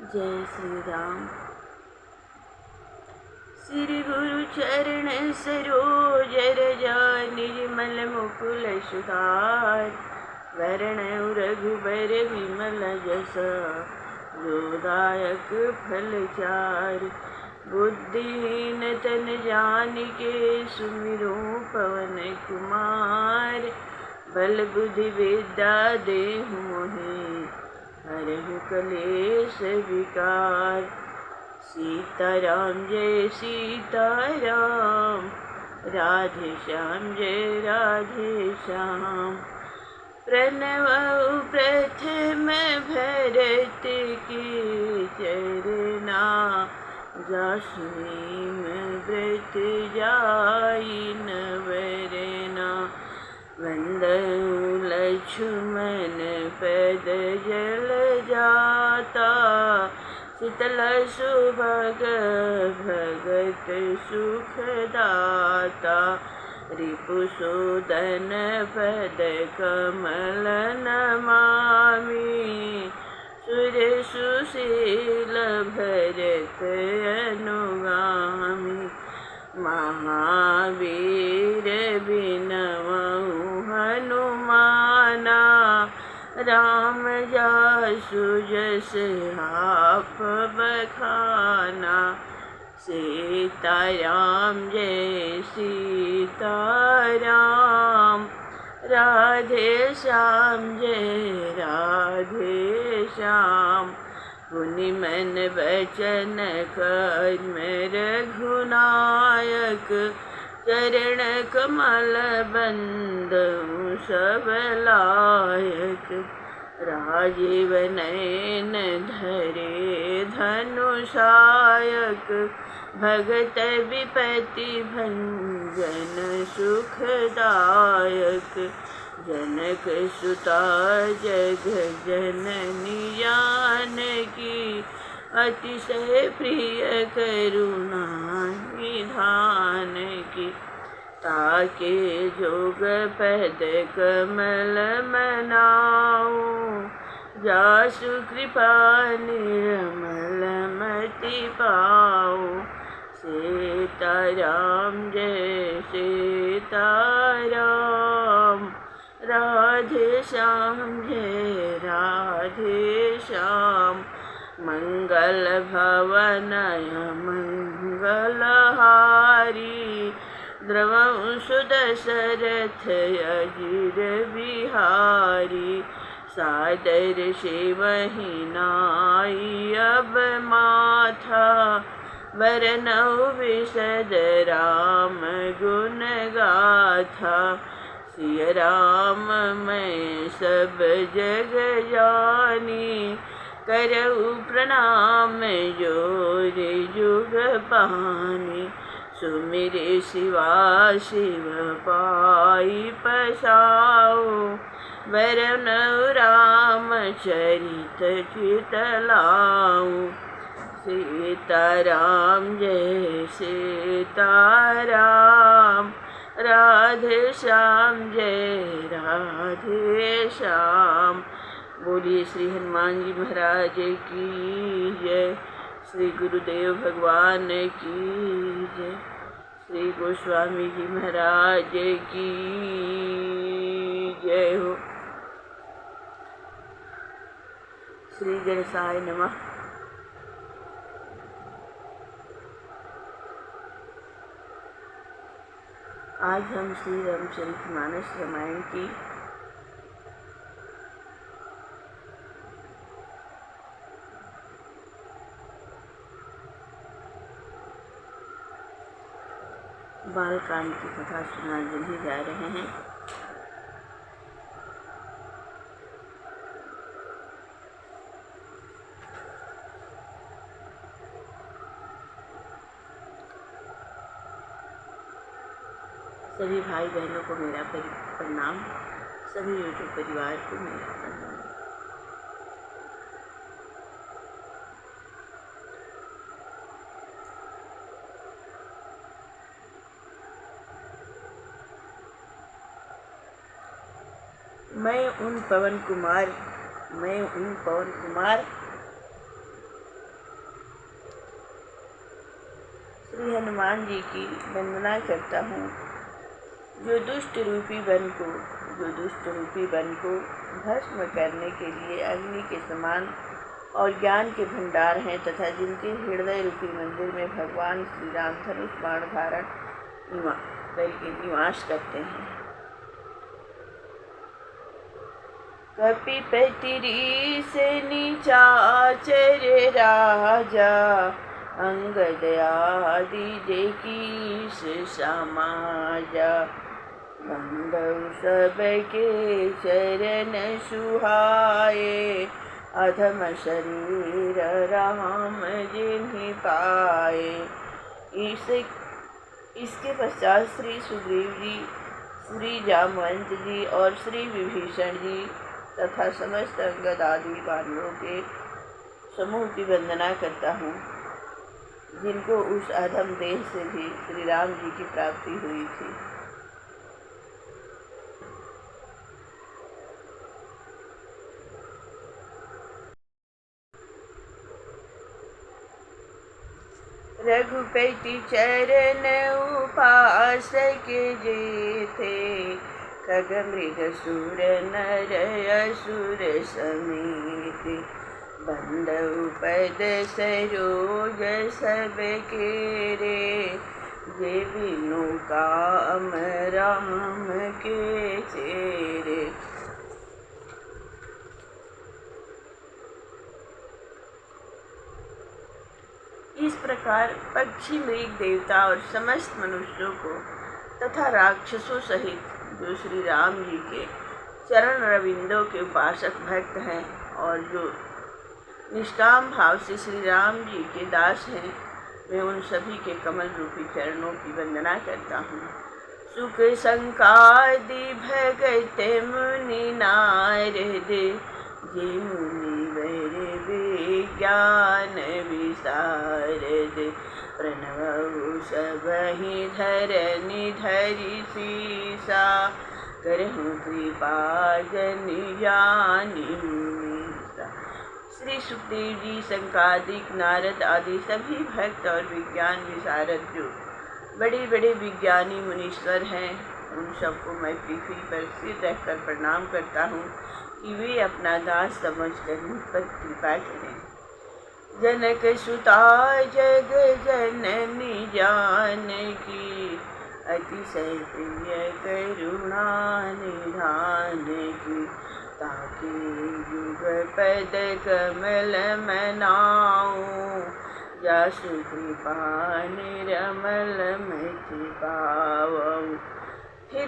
जय श्री राम। श्री गुरु चरण सरोज रज निर्मल मुकुल सुधार वरण रघुबर विमल जस जोदायक फल चार। बुद्धिहीन तन जानिके सुमिरो पवन कुमार। बल बुद्धि विद्या देहु मोहि हरहु कलेश विकार। सीताराम जय सीताराम, राधे श्याम जय राधे श्याम। प्रणव प्रथम भरत की चरना, जासुनीम व्रत जाई नवरना। वंदनु लक्ष्मण पद जल जाता, शीतल सुभग भगत सुखदाता। रिपुसूदन पद कमल नमामि, सुर सुशील भरत अनुगामि। महावीर बिनवहु हनुमाना, राम जासु जस आप बखाना। सीताराम जय सीताराम, राधे श्याम जय राधे श्याम। मुनि मन वचन कर्म रघुनायक, चरण कमल बंदु सब लायक। राजीव नयन धरे धनुषायक, भगत विपति भंजन सुखदायक। जनक सुता जग जननी जानकी, अतिशय प्रिय करुणा निधान की। ताके जोग पद कमल मनाऊ, जासु कृपा निर्मल मति पाऊ। सीताराम जय सीताराम, राधे श्याम जय राधे श्याम। मंगल भवन मंगलहारी, द्रवहु सुदशरथ अजिर बिहारी। सादर सेवहि नाई अब माथा, वरनउ विशद राम गुण गाथा। सिय राम मैं सब जग जानी, करऊ प्रणाम जोर जुग पानी। सुमिरे शिवा शिव पाई पसाऊ, वरनउ राम चरित चितलाऊ। सीताराम जय सीताराम, राधे श्याम जय राधे श्याम। बोलिए श्री हनुमान जी महाराज की जय, श्री गुरुदेव भगवान की जय, श्री गोस्वामी जी महाराज की जय हो। श्री गणेशाय नमः। आज हम श्री रामचरितमानस रामायण की बालकांड की कथा सुनाने जा रहे हैं। सभी भाई बहनों को मेरा प्रणाम, सभी यूट्यूब परिवार को मेरा प्रणाम। मैं उन पवन कुमार श्री हनुमान जी की वंदना करता हूँ, जो दुष्ट रूपी वन को भस्म करने के लिए अग्नि के समान और ज्ञान के भंडार हैं, तथा जिनके हृदय रूपी मंदिर में भगवान श्री राम धनुष बाण धारण करके निवास करते हैं। कपिपतिरी से निचाचर राजा, अंगद आदि जेकीस समाजा। बंधु सबके चरण सुहाए, अधम शरीर राम जिन्हि पाए। इसके पश्चात श्री सुग्रीव जी, श्री जामवंत जी और श्री विभीषण जी तथा समस्त अंगद आदि वानरों के समूह की वंदना करता हूँ, जिनको उस अधम देह से भी श्री राम जी की प्राप्ति हुई थी। रघुपति चरण उपासक जेथे, खग मृग सुर नर असुर समेत। बंधु पद सरोज सब केरे, जे बिनु काम राम के चेरे। इस प्रकार पक्षी, मृग, देवता और समस्त मनुष्यों को तथा राक्षसों सहित जो श्री राम जी के चरण रविंदों के उपासक भक्त हैं और जो निष्काम भाव से श्री राम जी के दास हैं, मैं उन सभी के कमल रूपी चरणों की वंदना करता हूँ। सुख संकादि भगत मुनि नारद, जे मुनिवर विज्ञान विशारद। प्रणव सबहि धरनि धरि सीसा, करहु कृपा जनि जानि मुनीसा। श्री सुखदेव जी, संकादिक, नारद आदि सभी भक्त और विज्ञान विशारद जो बड़े बड़े विज्ञानी मुनीश्वर हैं, उन सबको मैं पृथ्वी पर सिर रखकर प्रणाम करता हूँ कि वे अपना दास समझकर मुझ पर कृपा करें। जनक सुता जग जननी जानकी, अतिशय प्रिय करुणा निधान की। ताके युगपद कमल मनाऊं, जासु कृपा निरमल मति पावऊं। फिर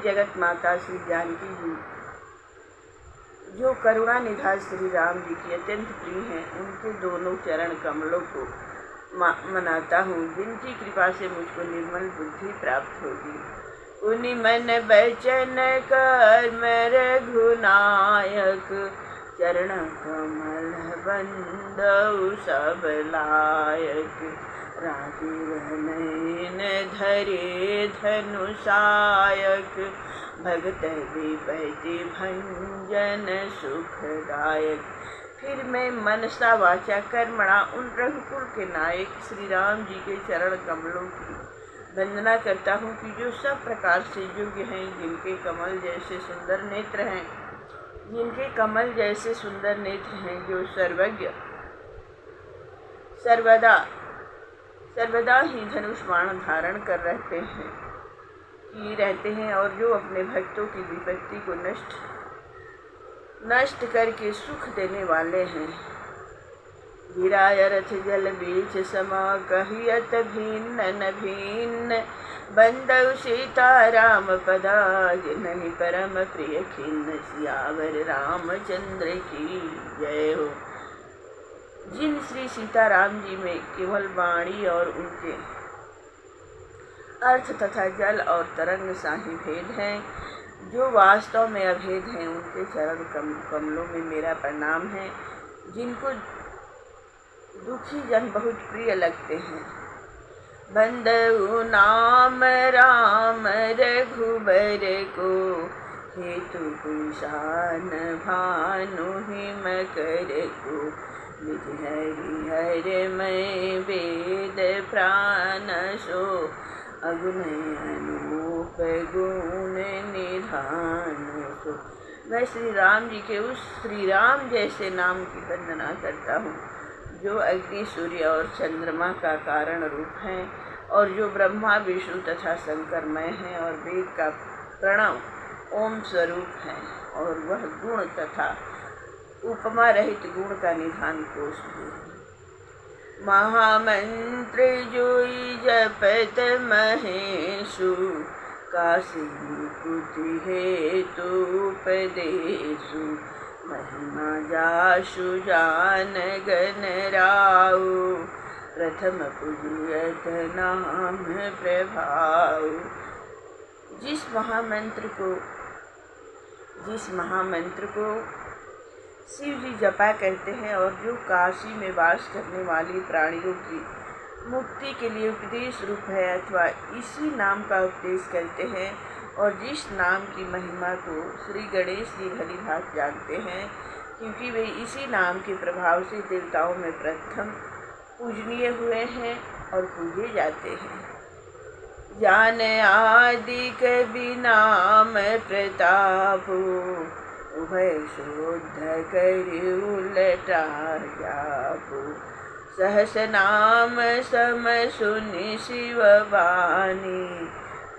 जगत माता श्री जानकी जी, जो करुणा निधान श्री राम जी की अत्यंत प्रिय हैं, उनके दोनों चरण कमलों को मनाता हूँ, जिनकी कृपा से मुझको निर्मल बुद्धि प्राप्त होगी। उन्हीं मन वचन कर्म रघुनायक, चरण कमल बंदउ सब लायक। राजीव नयन धरे धनुषायक, भगत विपति भंजन सुखदायक। फिर मैं मनसा वाचा कर्मणा उन रघुकुल के नायक श्री राम जी के चरण कमलों की वंदना करता हूँ कि जो सब प्रकार से योग्य हैं, जिनके कमल जैसे सुंदर नेत्र हैं, जो सर्वज्ञ सर्वदा ही धनुष बाण धारण कर रहते हैं और जो अपने भक्तों की विपत्ति को नष्ट करके सुख देने वाले हैं। गिराय रथ जल बीच समा, कहियत भिन्न न भिन्न। बंदउ सीता राम पदा, जिनहि परम प्रिय खिन्न। सियावर रामचंद्र की जय हो। जिन श्री सीताराम जी में केवल वाणी और उनके अर्थ तथा जल और तरंग साही भेद हैं, जो वास्तव में अभेद हैं, उनके चरण कमलों में मेरा प्रणाम है। जिनको दुखी जन बहुत प्रिय लगते हैं। बंदउ नाम राम रघुबर को, हेतु कुशान भानु हिम कर को निज हरि हर मैं वेद प्राण सो अगुण अनूप गुण निधान सो। मैं श्री राम जी के उस श्री राम जैसे नाम की वंदना करता हूँ जो अग्नि सूर्य और चंद्रमा का कारण रूप हैं और जो ब्रह्मा विष्णु तथा शंकरमय हैं और वेद का प्रणव ओम स्वरूप है और वह गुण तथा उपमा रहित गुण का निधान कोश भी है। महामंत्र जोई जपत महेशु काशी कुति हेतु उपदेशु महिमा जाशु जान गण राउ प्रथम पूजियत नाम प्रभाव। जिस महामंत्र को शिव जी जपा करते हैं और जो काशी में वास करने वाली प्राणियों की मुक्ति के लिए उपदेश रूप है अथवा इसी नाम का उपदेश करते हैं और जिस नाम की महिमा को श्री गणेश जी भली भांति जानते हैं क्योंकि वे इसी नाम के प्रभाव से देवताओं में प्रथम पूजनीय हुए हैं और पूजे जाते हैं। जान आदि कवि नाम प्रताप उभय शुद्ध कर उलटा जापो सहस नाम सम सुनि शिव वाणी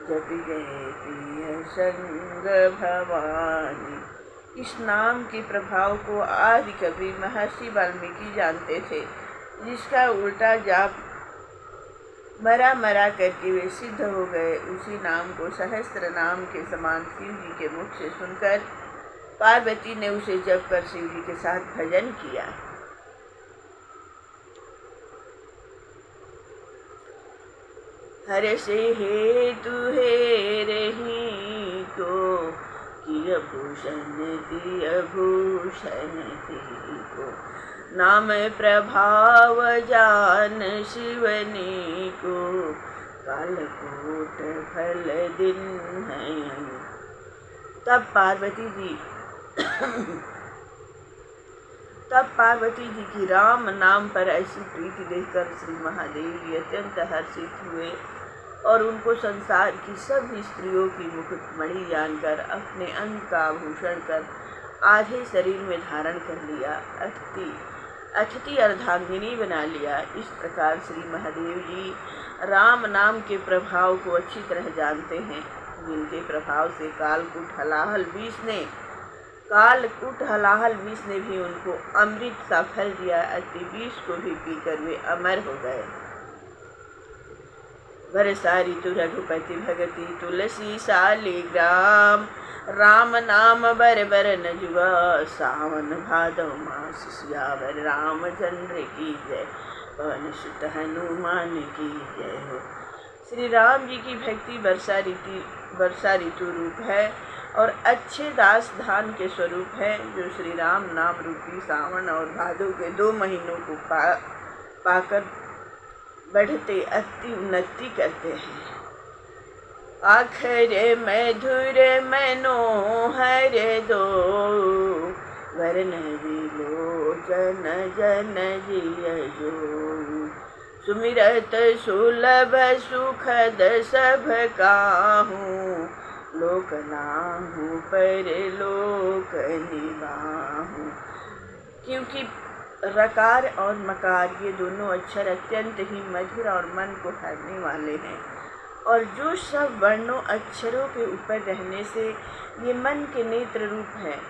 जप गए प्रिय संग भवानी। इस नाम के प्रभाव को आदि कवि महर्षि वाल्मीकि जानते थे जिसका उल्टा जाप मरा करके वे सिद्ध हो गए। उसी नाम को सहस्त्र नाम के समान शिव जी के मुख से सुनकर पार्वती ने उसे जप कर शिव जी के साथ भजन किया। हर से हेतु हे रही को किय भूषण दिय भूषण को नाम प्रभाव जान शिवनी को कालकूट फल दिन है। तब पार्वती जी की राम नाम पर ऐसी प्रीति देखकर श्री महादेव जी अत्यंत हर्षित हुए और उनको संसार की सभी स्त्रियों की मुकुटमणि जानकर अपने अंग का आभूषण कर आधे शरीर में धारण कर लिया, अतिथि अर्धांगिनी बना लिया। इस प्रकार श्री महादेव जी राम नाम के प्रभाव को अच्छी तरह जानते हैं, जिनके प्रभाव से कालकूट हलाहल विष ने भी उनको अमृत सा फल दिया। अति विष को भी पीकर वे अमर हो गए। बरसा ऋतु रघुपति भगति तुलसी शालिग्राम राम नाम बर बर न जुआ सावन भादव मास सियावर रामचंद्र की जय पवन सुत हनुमान की जय हो। श्री राम जी की भक्ति वर्षा ऋतु रूप है और अच्छे दास धान के स्वरूप है जो श्री राम नाम रूपी सावन और भादव के 2 महीनों को पाकर बढ़ते अति उन्नति करते हैं। आखर मधुर मनोहर दो वरण विलोचन जन जिय जो सुमिरत सुलभ सुखद सब काहूँ लोक नाहु पर लोक निवाहु। क्योंकि रकार और मकार ये दोनों अक्षर अत्यंत ही मधुर और मन को हरने वाले हैं और जो सब वर्णों अक्षरों के ऊपर रहने से ये मन के नेत्र रूप हैं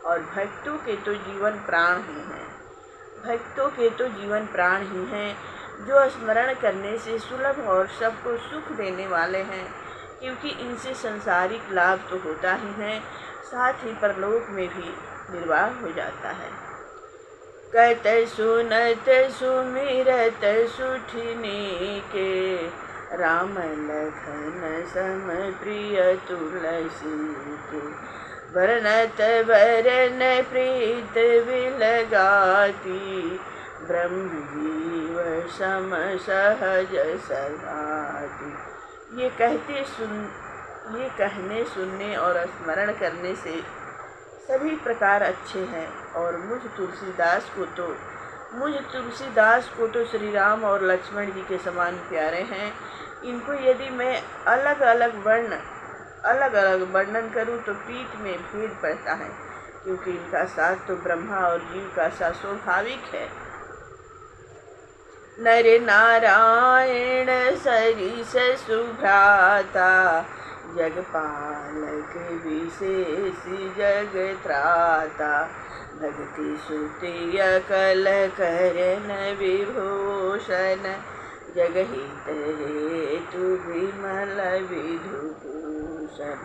और भक्तों के तो जीवन प्राण ही हैं जो स्मरण करने से सुलभ और सबको सुख देने वाले हैं। क्योंकि इनसे संसारिक लाभ तो होता ही है, साथ ही परलोक में भी निर्वाह हो जाता है। कत सुनत सुमिरत सुठिनी के राम लखन सम प्रिय तुलसी के वरनत वरन प्रीत विलगाती ब्रह्म जीव सम सहज सगाती। ये कहते ये कहने, सुनने और स्मरण करने से सभी प्रकार अच्छे हैं। और मुझ तुलसीदास को तो श्री राम और लक्ष्मण जी के समान प्यारे हैं। इनको यदि मैं अलग अलग वर्णन करूं तो प्रीत में भेद पड़ता है, क्योंकि इनका साथ तो ब्रह्मा और जीव का सा स्वाभाविक है। नर नारायण सरिस सुभ्राता, जगपालक विशेष जग त्राता। भक्ति श्रुति अकल करन विभूषण, जगहित हेतु विमल विधुभूषण।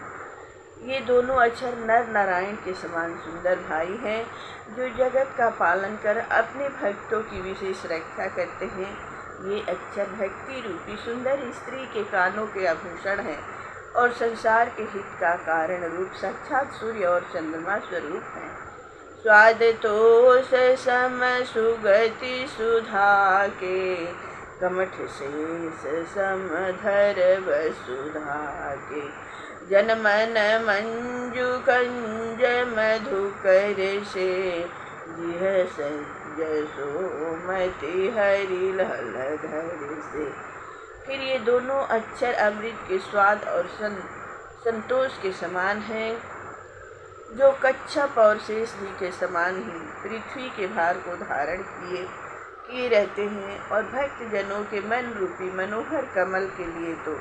ये दोनों अक्षर नर नारायण के समान सुंदर भाई हैं, जो जगत का पालन कर अपने भक्तों की विशेष रक्षा करते हैं। ये अक्षर भक्ति रूपी सुंदर स्त्री के कानों के आभूषण हैं और संसार के हित का कारण रूप साक्षात सूर्य और चंद्रमा स्वरूप हैं। स्वाद तोष सम सुगति सुधा के, कमठ शेष समधर वसुधा के। जनमन मंजु कंज मधुकर से, जिह सज्ज सोमति हरि लहलधर से। फिर ये दोनों अक्षर अमृत के स्वाद और संतोष के समान हैं, जो कच्छप और शेषनी के समान ही पृथ्वी के भार को धारण किए रहते हैं। और भक्त जनों के मन रूपी मनोहर कमल के लिए तो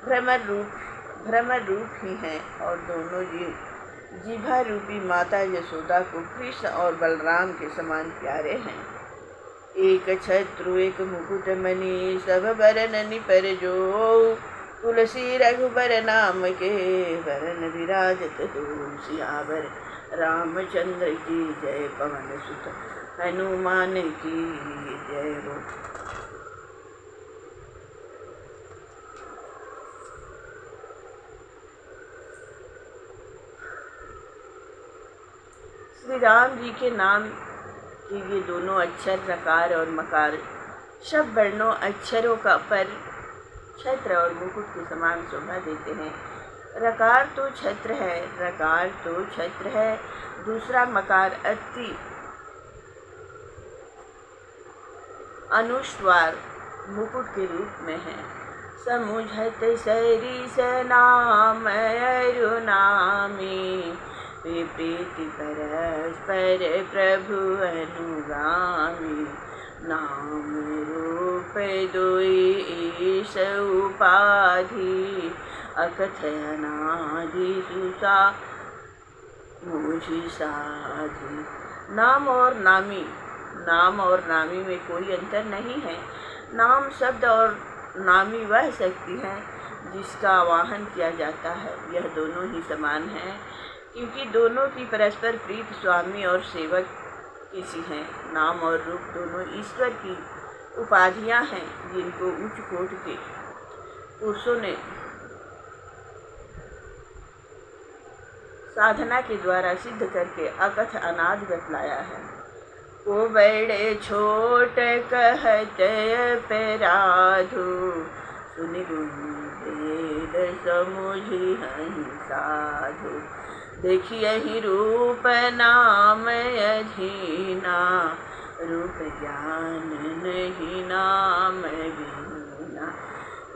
भ्रमर रूप ही हैं। और दोनों जिभा रूपी माता यशोदा को कृष्ण और बलराम के समान प्यारे हैं। एक छत्रु एक मुकुट मणि, सब बरन पर जो। तुलसी रघुबर नाम के, वरन विराजत हो सियावर। रामचंद्र की जय, पवन सुत हनुमान की जय हो। श्री राम जी के नाम के ये दोनों अक्षर रकार और मकार सब वर्णों अक्षरों का पर छत्र और मुकुट के समान शोभा देते हैं। रकार तो छत्र है, रकार तो छत्र है, दूसरा मकार अति अनुस्वार मुकुट के रूप में है। समुझत सरिस नाम अरुनामी, प्रीति परस्पर प्रभु अनुगामी। नाम रूप दुई ईश उपाधि, अकथय अनादि सुसा मुझि साधि। नाम और नामी में कोई अंतर नहीं है। नाम शब्द और नामी वह शक्ति है जिसका आवाहन किया जाता है। यह दोनों ही समान हैं, क्योंकि दोनों की परस्पर प्रीत स्वामी और सेवक किसी हैं। नाम और रूप दोनों ईश्वर की उपाधियां हैं, जिनको उच्च कोटि के पुरुषों ने साधना के द्वारा सिद्ध करके अकथ अनादि बतलाया है। को बड़े छोट कहत पैराधु, सुनि गुण वेद समुझि हहि साधु। देखियहि रूप नाम अधीना, रूप ज्ञान नहीं नाम बिना।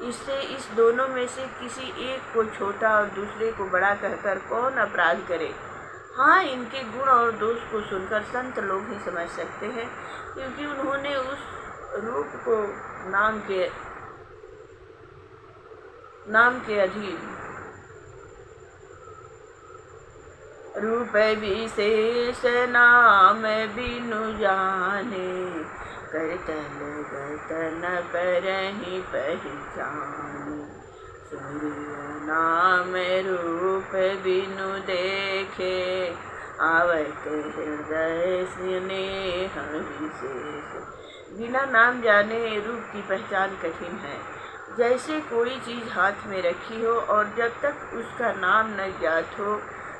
इससे इस दोनों में से किसी एक को छोटा और दूसरे को बड़ा कहकर कौन अपराध करे। हाँ, इनके गुण और दोष को सुनकर संत लोग ही समझ सकते हैं, क्योंकि उन्होंने उस रूप को नाम के अधीन रूप विशेष नाम बिनु जाने, करतल गतन परहि पहचाने। सूर्य नाम रूप बिनु देखे, आवत हृदय स्नेह विशेष। बिना नाम जाने रूप की पहचान कठिन है। जैसे कोई चीज़ हाथ में रखी हो और जब तक उसका नाम न ज्ञात हो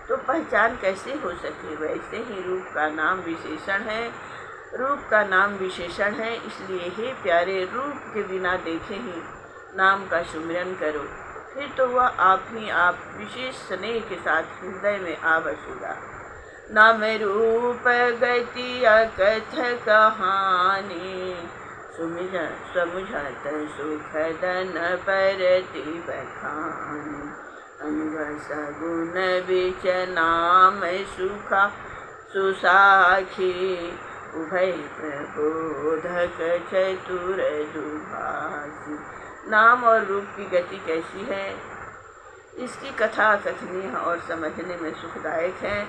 तो पहचान कैसे हो सके, वैसे ही रूप का नाम विशेषण है। इसलिए हे प्यारे, रूप के बिना देखे ही नाम का सुमिरन करो। फिर तो वह आप ही आप विशेष स्नेह के साथ हृदय में आ बसेगा। नाम रूप गति अकथ कहानी, समुझत सुखदन परति बखानी। अनवस गुण बिच नाम सुखा सुसाखी, उभय प्रबोधक चतुर दुभाषी। नाम और रूप की गति कैसी है, इसकी कथा कथनीय और समझने में सुखदायक है,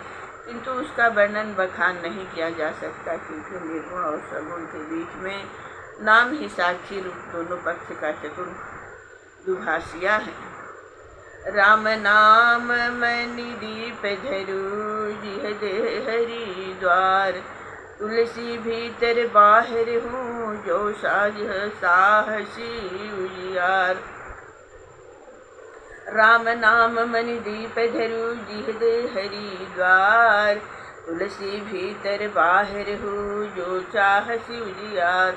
किंतु उसका वर्णन बखान नहीं किया जा सकता, क्योंकि निर्गुण और सगुण के बीच में नाम ही साक्षी रूप दोनों पक्ष का चतुर दुभाषिया है। राम नाम मनि दीप धरू, जिह दे हरि द्वार। तुलसी भीतर बाहर हूँ, जो साझ साहसी उजियार। राम नाम मनि दीप धरू, जिह दे हरि द्वार। तुलसी भीतर बाहर हूँ, जो चाहसी उजियार।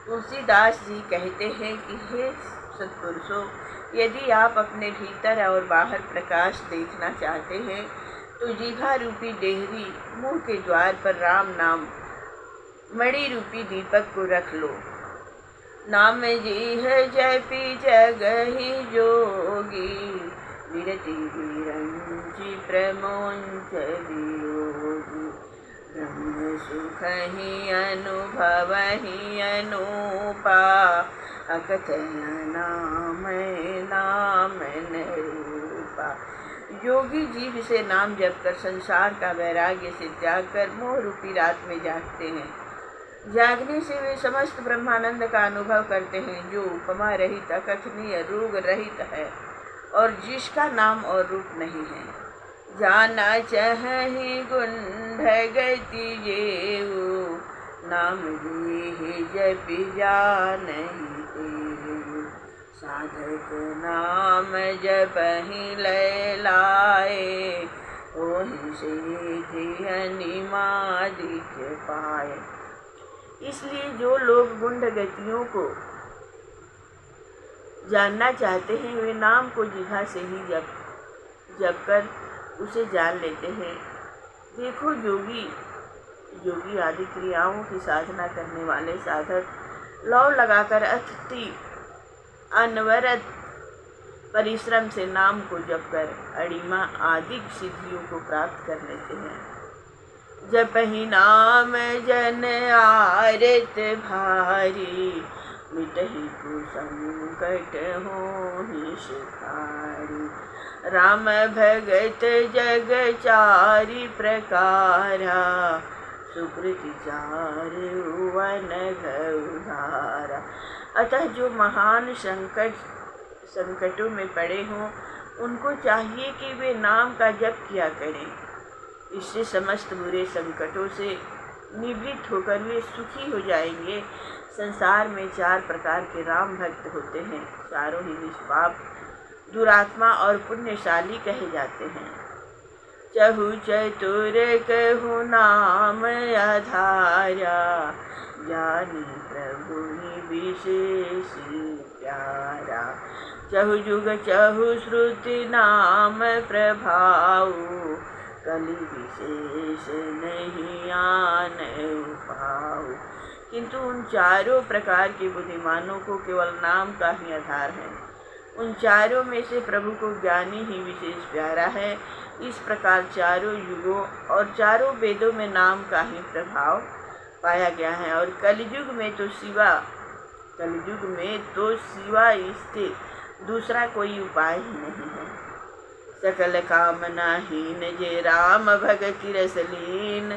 तुलसीदास जी कहते हैं कि हे सत्पुरुषों, यदि आप अपने भीतर और बाहर प्रकाश देखना चाहते हैं तो जीभा रूपी डेहरी मुंह के द्वार पर राम नाम मणि रूपी दीपक को रख लो। नाम जीह जपी जगहि जोगी, विरति विरंचि प्रमोंच वियोगी। ब्रह्म सुख ही अनुभव ही अनूपा, अकथ नाम नाम रूपा। योगी जीव से नाम जप कर संसार का वैराग्य से त्याग कर मोह रूपी रात में जागते हैं। जागने से वे समस्त ब्रह्मानंद का अनुभव करते हैं, जो उपमा रहित अकथनीय रोग रहित है और जिसका नाम और रूप नहीं है। जाना चाहि गुण भगति जेऊ, नाम जी जपि जानहि तेऊ। साधक नाम जपहि लय लाए, ओहि सिद्धि अनिमादिक पाए। इसलिए जो लोग गुण गतियों को जानना चाहते हैं, वे नाम को जिह्वा से ही जप कर उसे जान लेते हैं। देखो योगी आदि क्रियाओं की साधना करने वाले साधक लौ लगाकर अति अनवरत परिश्रम से नाम को जप कर अणिमा आदि सिद्धियों को प्राप्त कर लेते हैं। जपहि नाम जन आरत भारी, मिटहि कुसंकट होहि शिखारी। राम भगत जग चारि प्रकारा, सुकृति चारि वन गौधारा। अतः जो महान संकटों में पड़े हों, उनको चाहिए कि वे नाम का जप किया करें। इससे समस्त बुरे संकटों से निवृत्त होकर वे सुखी हो जाएंगे। संसार में 4 प्रकार के राम भक्त होते हैं, चारों ही निष्पाप, दुरात्मा और पुण्यशाली कहे जाते हैं। चहु चतुर कहु नाम आधारा, ज्ञानी प्रभु विशेष प्यारा। चहु युग चहु श्रुति नाम प्रभाऊ, कलि विशेष नहीं आन पाऊ। किंतु उन चारों प्रकार के बुद्धिमानों को केवल नाम का ही आधार है। उन चारों में से प्रभु को ज्ञानी ही विशेष प्यारा है। इस प्रकार चारों युगों और चारों वेदों में नाम का ही प्रभाव पाया गया है। और कलयुग में तो सिवा इसके दूसरा कोई उपाय ही नहीं है। सकल कामना हीन जे राम भगति रस लीन,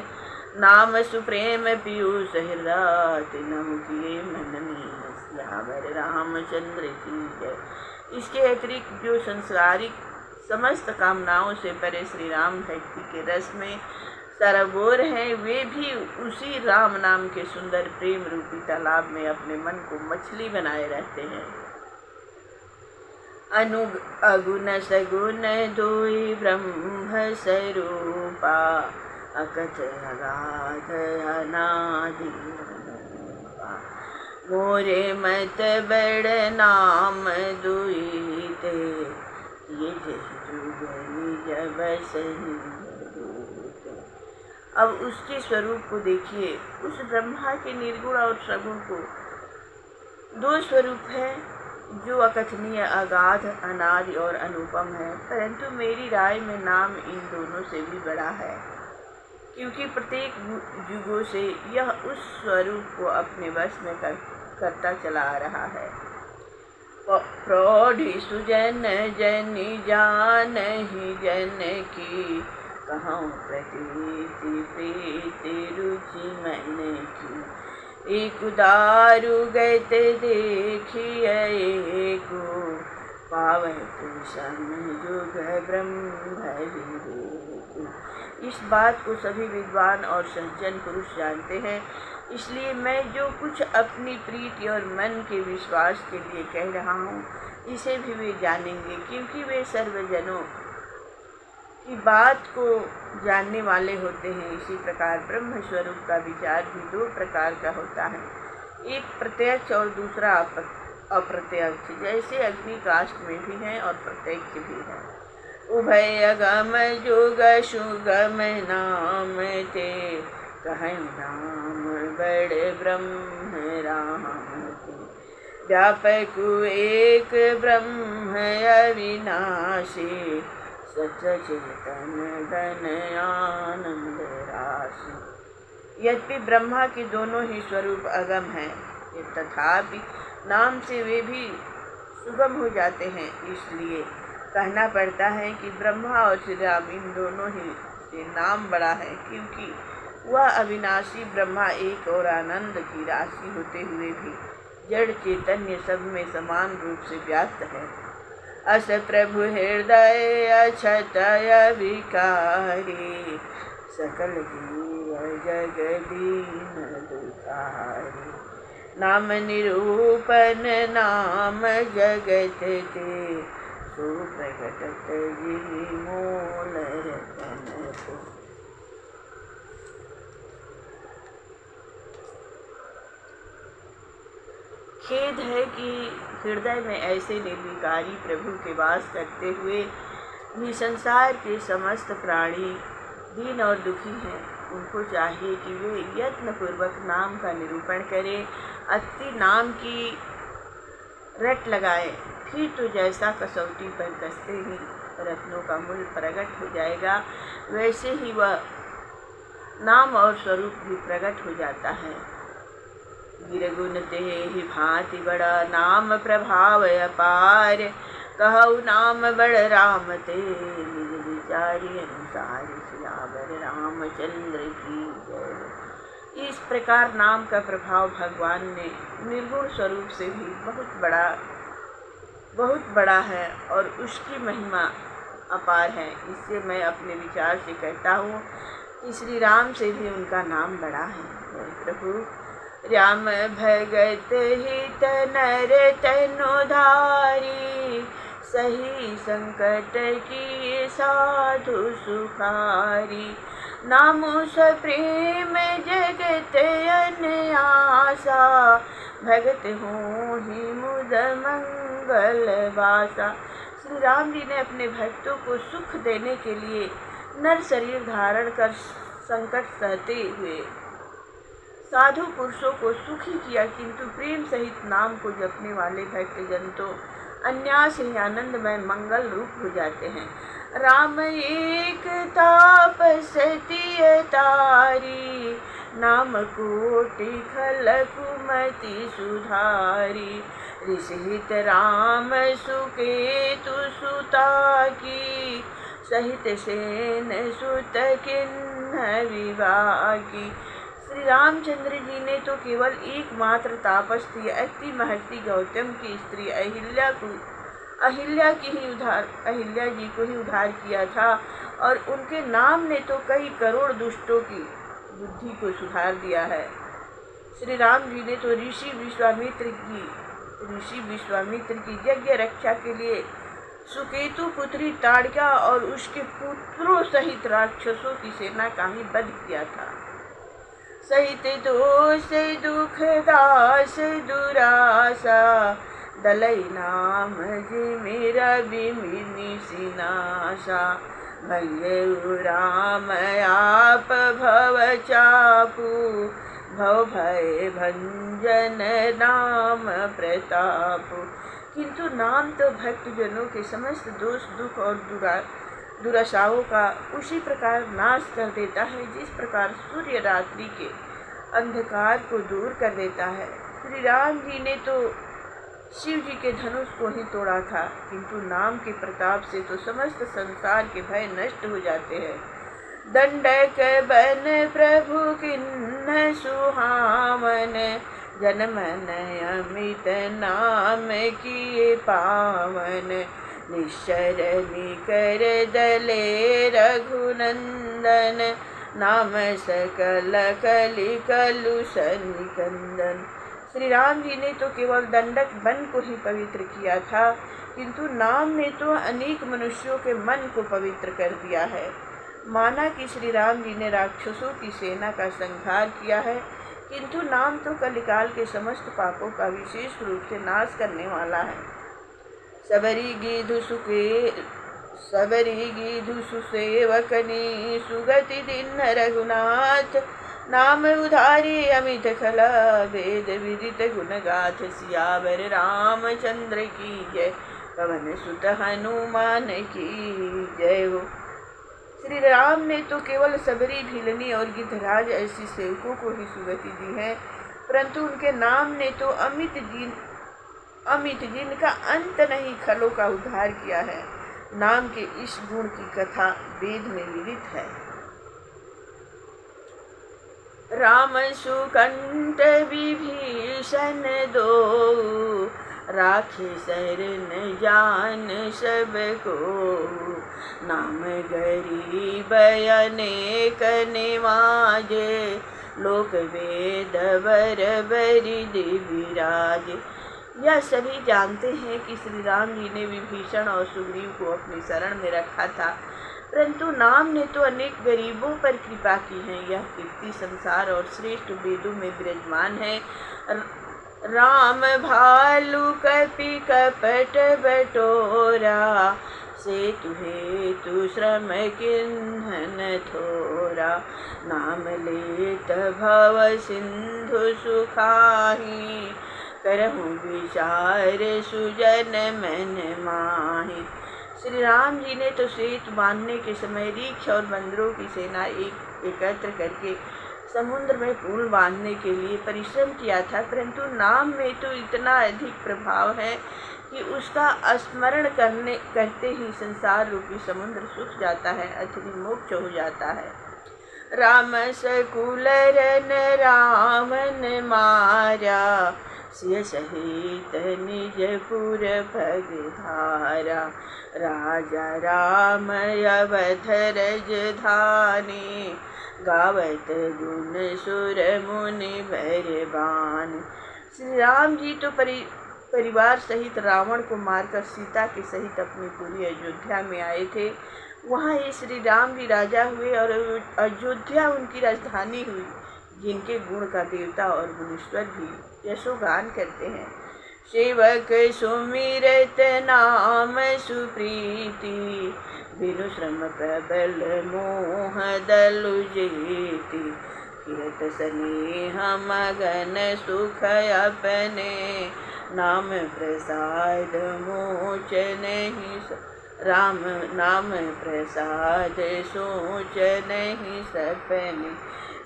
नाम सुप्रेम पीयूष हृदय, तिन्हु किए मन मीन। सियावर रामचंद्र की जय। इसके अतिरिक्त जो संसारिक समस्त कामनाओं से परे श्री राम भक्ति के रस में सरोवर हैं, वे भी उसी राम नाम के सुंदर प्रेम रूपी तालाब में अपने मन को मछली बनाए रहते हैं। अगुण सगुण दुई ब्रह्म स्वरूपा, अकथ अगाध अनादि रूपा। मोरे मत बड़ नाम दुई ते, जुग निज बसहि दूत। अब उसके स्वरूप को देखिए। उस ब्रह्मा के निर्गुण और सगुण को दो स्वरूप है जो अकथनीय, अगाध, अनादि और अनुपम है। परंतु मेरी राय में नाम इन दोनों से भी बड़ा है, क्योंकि प्रत्येक युगों से यह उस स्वरूप को अपने वश में करता चला आ रहा है। प्रौढ़ि सुजन जनि जानहि जन की, कहूँ प्रतीति प्रीति रुचि मन की। एक दारु गत देखिए एको, पावत संजुग ब्रह्म विवेक। इस बात को सभी विद्वान और सज्जन पुरुष जानते हैं, इसलिए मैं जो कुछ अपनी प्रीति और मन के विश्वास के लिए कह रहा हूँ, इसे भी वे जानेंगे, क्योंकि वे सर्वजनों की बात को जानने वाले होते हैं। इसी प्रकार ब्रह्म स्वरूप का विचार भी दो प्रकार का होता है, एक प्रत्यक्ष और दूसरा अप्रत्यक्ष। जैसे अग्नि काष्ठ में भी है और प्रत्यक्ष भी है। उभय अगम जोग सुगम नाम ते, कहै नाम बड़ ब्रह्म राम ते। व्यापक एक ब्रह्म अविनाशी, सच चेतन घन आनंद राशि। यद्यपि ब्रह्मा के दोनों ही स्वरूप अगम हैं, तथापि नाम से वे भी सुगम हो जाते हैं। इसलिए कहना पड़ता है कि ब्रह्मा और श्री राम इन दोनों ही से नाम बड़ा है, क्योंकि वह अविनाशी ब्रह्मा एक और आनंद की राशि होते हुए भी जड़ चैतन्य सब में समान रूप से व्याप्त है। अस प्रभु हृदय अछतय विकारी, सकल जीव जग दीन दुखारी। नाम निरूपण नाम जगत के, सो प्रगटत जी मोल रतन को। खेद है कि हृदय में ऐसे निर्विकारी प्रभु के वास करते हुए भी संसार के समस्त प्राणी दीन और दुखी हैं। उनको चाहिए कि वे यत्नपूर्वक नाम का निरूपण करें, अति नाम की रट लगाएं, फिर तो जैसा कसौटी पर कसते ही रत्नों का मूल प्रकट हो जाएगा, वैसे ही वह नाम और स्वरूप भी प्रकट हो जाता है। गिरगुण ते ही भांति बड़ा नाम प्रभाव अपार, कहु नाम बड़ राम ते, निज विचारी अनुसार। सियावर रामचंद्र की जय। इस प्रकार नाम का प्रभाव भगवान ने निर्गुण स्वरूप से भी बहुत बड़ा है और उसकी महिमा अपार है। इससे मैं अपने विचार से कहता हूँ कि श्री राम से भी उनका नाम बड़ा है। प्रभु राम भगत हित नर तनुधारी, सही संकट की साधु सुखारी। नामो सप्रेम जगत अनयासा, भगत हो ही मुद मंगल वासा। श्री राम जी ने अपने भक्तों को सुख देने के लिए नर शरीर धारण कर संकट सहते हुए साधु पुरुषों को सुखी किया, किंतु प्रेम सहित नाम को जपने वाले भक्तजन तो अन्यास ही आनंदमय मंगल रूप हो जाते हैं। राम एक तापसती तारी, नाम कोटि खल कुमति सुधारी। ऋषिहित राम सुकेतु सुता की, सहित सेन सुत किन्ह विवाह की। श्री रामचंद्र जी ने तो केवल एकमात्र तापस थी अति महर्षि गौतम की स्त्री अहिल्या जी को ही उद्धार किया था, और उनके नाम ने तो कई करोड़ दुष्टों की बुद्धि को सुधार दिया है। श्री राम जी ने तो ऋषि विश्वामित्र की यज्ञ रक्षा के लिए सुकेतु पुत्री ताड़का और उसके पुत्रों सहित राक्षसों की सेना का ही वध किया था। सहित दोष दुख दास दुरासा, दलई नाम जी मेरा बिमिनी सिनाशा भयउ राम आप भव चापू भव भय भंजन नाम प्रताप। किंतु नाम तो भक्तजनों के समस्त दोष दुख और दुराशाओं का उसी प्रकार नाश कर देता है जिस प्रकार सूर्य रात्रि के अंधकार को दूर कर देता है। श्री राम जी ने तो शिव जी के धनुष को ही तोड़ा था, किंतु नाम के प्रताप से तो समस्त संसार के भय नष्ट हो जाते हैं। दंडक बन प्रभु किन्न सुहावन जनमन अमित नाम किए पावन निश्चर निकर दले रघुनंदन नाम सकल कलि कलुष निकंदन। श्री राम जी ने तो केवल दंडक वन को ही पवित्र किया था, किंतु नाम ने तो अनेक मनुष्यों के मन को पवित्र कर दिया है। माना कि श्री राम जी ने राक्षसों की सेना का संहार किया है, किंतु नाम तो कलिकाल के समस्त पापों का विशेष रूप से नाश करने वाला है। सबरी गीधु सुसेवकनी सुगति दिन रघुनाथ नाम उधारी अमित खला वेद विदित गुण गाथ सियावर रामचंद्र की जय पवन सुत हनुमान की जय हो। श्री राम ने तो केवल सबरी भीलनी और गिद्धराज ऐसी सेवकों को ही सुगति दी है, परंतु उनके नाम ने तो अमित जिनका अंत नहीं खलों का उद्धार किया है। नाम के इस गुण की कथा वेद में विदित है। राम सुकंठ विभीषण दो राखे शरण जान सब को नाम गरीब अनेक निवाजे लोक वेद बर बरि दिविराज। यह सभी जानते हैं कि श्री राम जी ने विभीषण और सुग्रीव को अपनी शरण में रखा था, परंतु नाम ने तो अनेक गरीबों पर कृपा की है। यह कीर्ति संसार और श्रेष्ठ वेदों में विराजमान है। राम भालू कपि कपट बटोरा से तुहे तु श्रम किन्हन थोरा नाम लेत भव सिंधु सुखाही करहु विचार सुजन मन माही। श्री राम जी ने तो सेतु बांधने के समय रीछ और बंदरों की सेना एकत्र करके समुद्र में पुल बांधने के लिए परिश्रम किया था, परंतु नाम में तो इतना अधिक प्रभाव है कि उसका स्मरण करते ही संसार रूपी समुद्र सूख जाता है, अथवा मोक्ष हो जाता है। राम सकुल रन रामन मारा सिय सहित निजपुर भगधारा राजा राम अवध राजधानी गावत गुण सुर मुनि बरबान। श्री राम जी तो परिवार सहित रावण को मारकर सीता के सहित अपनी पूरी अयोध्या में आए थे। वहाँ ये श्री राम भी राजा हुए और अयोध्या उनकी राजधानी हुई, जिनके गुण का देवता और मुनीश्वर भी यशोगान करते हैं। सेवक सुमिरत नाम सुप्रीति बिनु श्रम प्रबल मोह दलु जेति किरत स्नेह मगन सुख अपने नाम प्रसाद मोच नहीं राम नाम प्रसाद सोच नहीं सपने।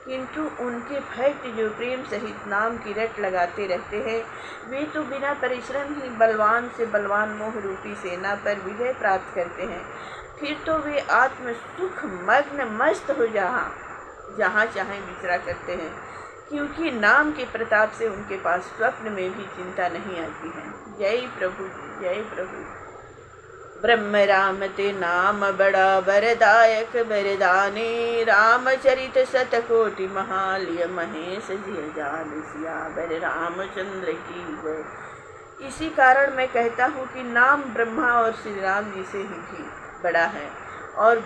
किंतु उनके भक्त जो प्रेम सहित नाम की रट लगाते रहते हैं, वे तो बिना परिश्रम ही बलवान से बलवान मोह रूपी सेना पर विजय प्राप्त करते हैं। फिर तो वे आत्म सुख मग्न मस्त हो जहाँ चाहें विचरा करते हैं, क्योंकि नाम के प्रताप से उनके पास स्वप्न में भी चिंता नहीं आती है। जय प्रभु जय प्रभु। ब्रह्म राम ते नाम बड़ा वरदायक वरदानी रामचरित शतकोटि महालिय महेश जिय जान सियावर रामचंद्र की जय। इसी कारण मैं कहता हूँ कि नाम ब्रह्मा और श्री राम जी से ही बड़ा है और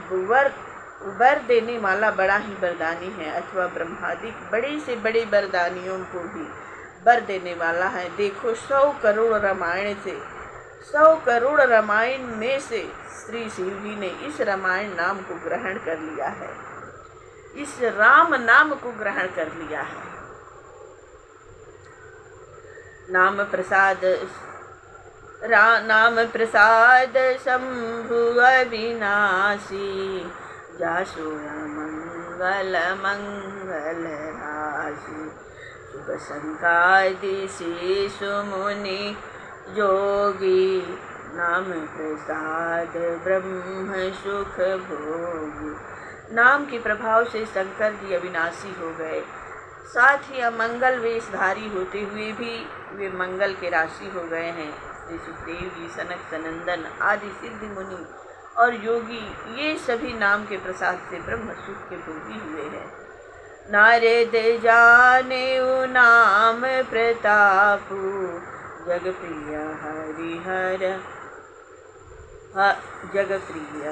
वर देने वाला बड़ा ही वरदानी है, अथवा ब्रह्मादिक बड़े से बड़े वरदानियों को भी बर देने वाला है। देखो 100 करोड़ रामायण से 100 करोड़ रामायण में से श्री शिव जी ने इस रामायण नाम को ग्रहण कर लिया है, इस राम नाम को ग्रहण कर लिया है। नाम प्रसाद शंभु अविनाशी, जासु मंगल मंगल राशि। सुख संकादि सुमुनि जोगी, नाम प्रसाद ब्रह्म सुख भोगी। नाम के प्रभाव से शंकर जी अविनाशी हो गए, साथ ही अमंगल वेशधारी होते हुए भी वे मंगल के राशि हो गए हैं। श्री सुखदेव जी, सनक सनंदन आदि सिद्ध मुनि और योगी, ये सभी नाम के प्रसाद से ब्रह्म सुख के भोगी हुए हैं। नारद जानेउ नाम प्रतापु, जग प्रिय हरिहर जग प्रिय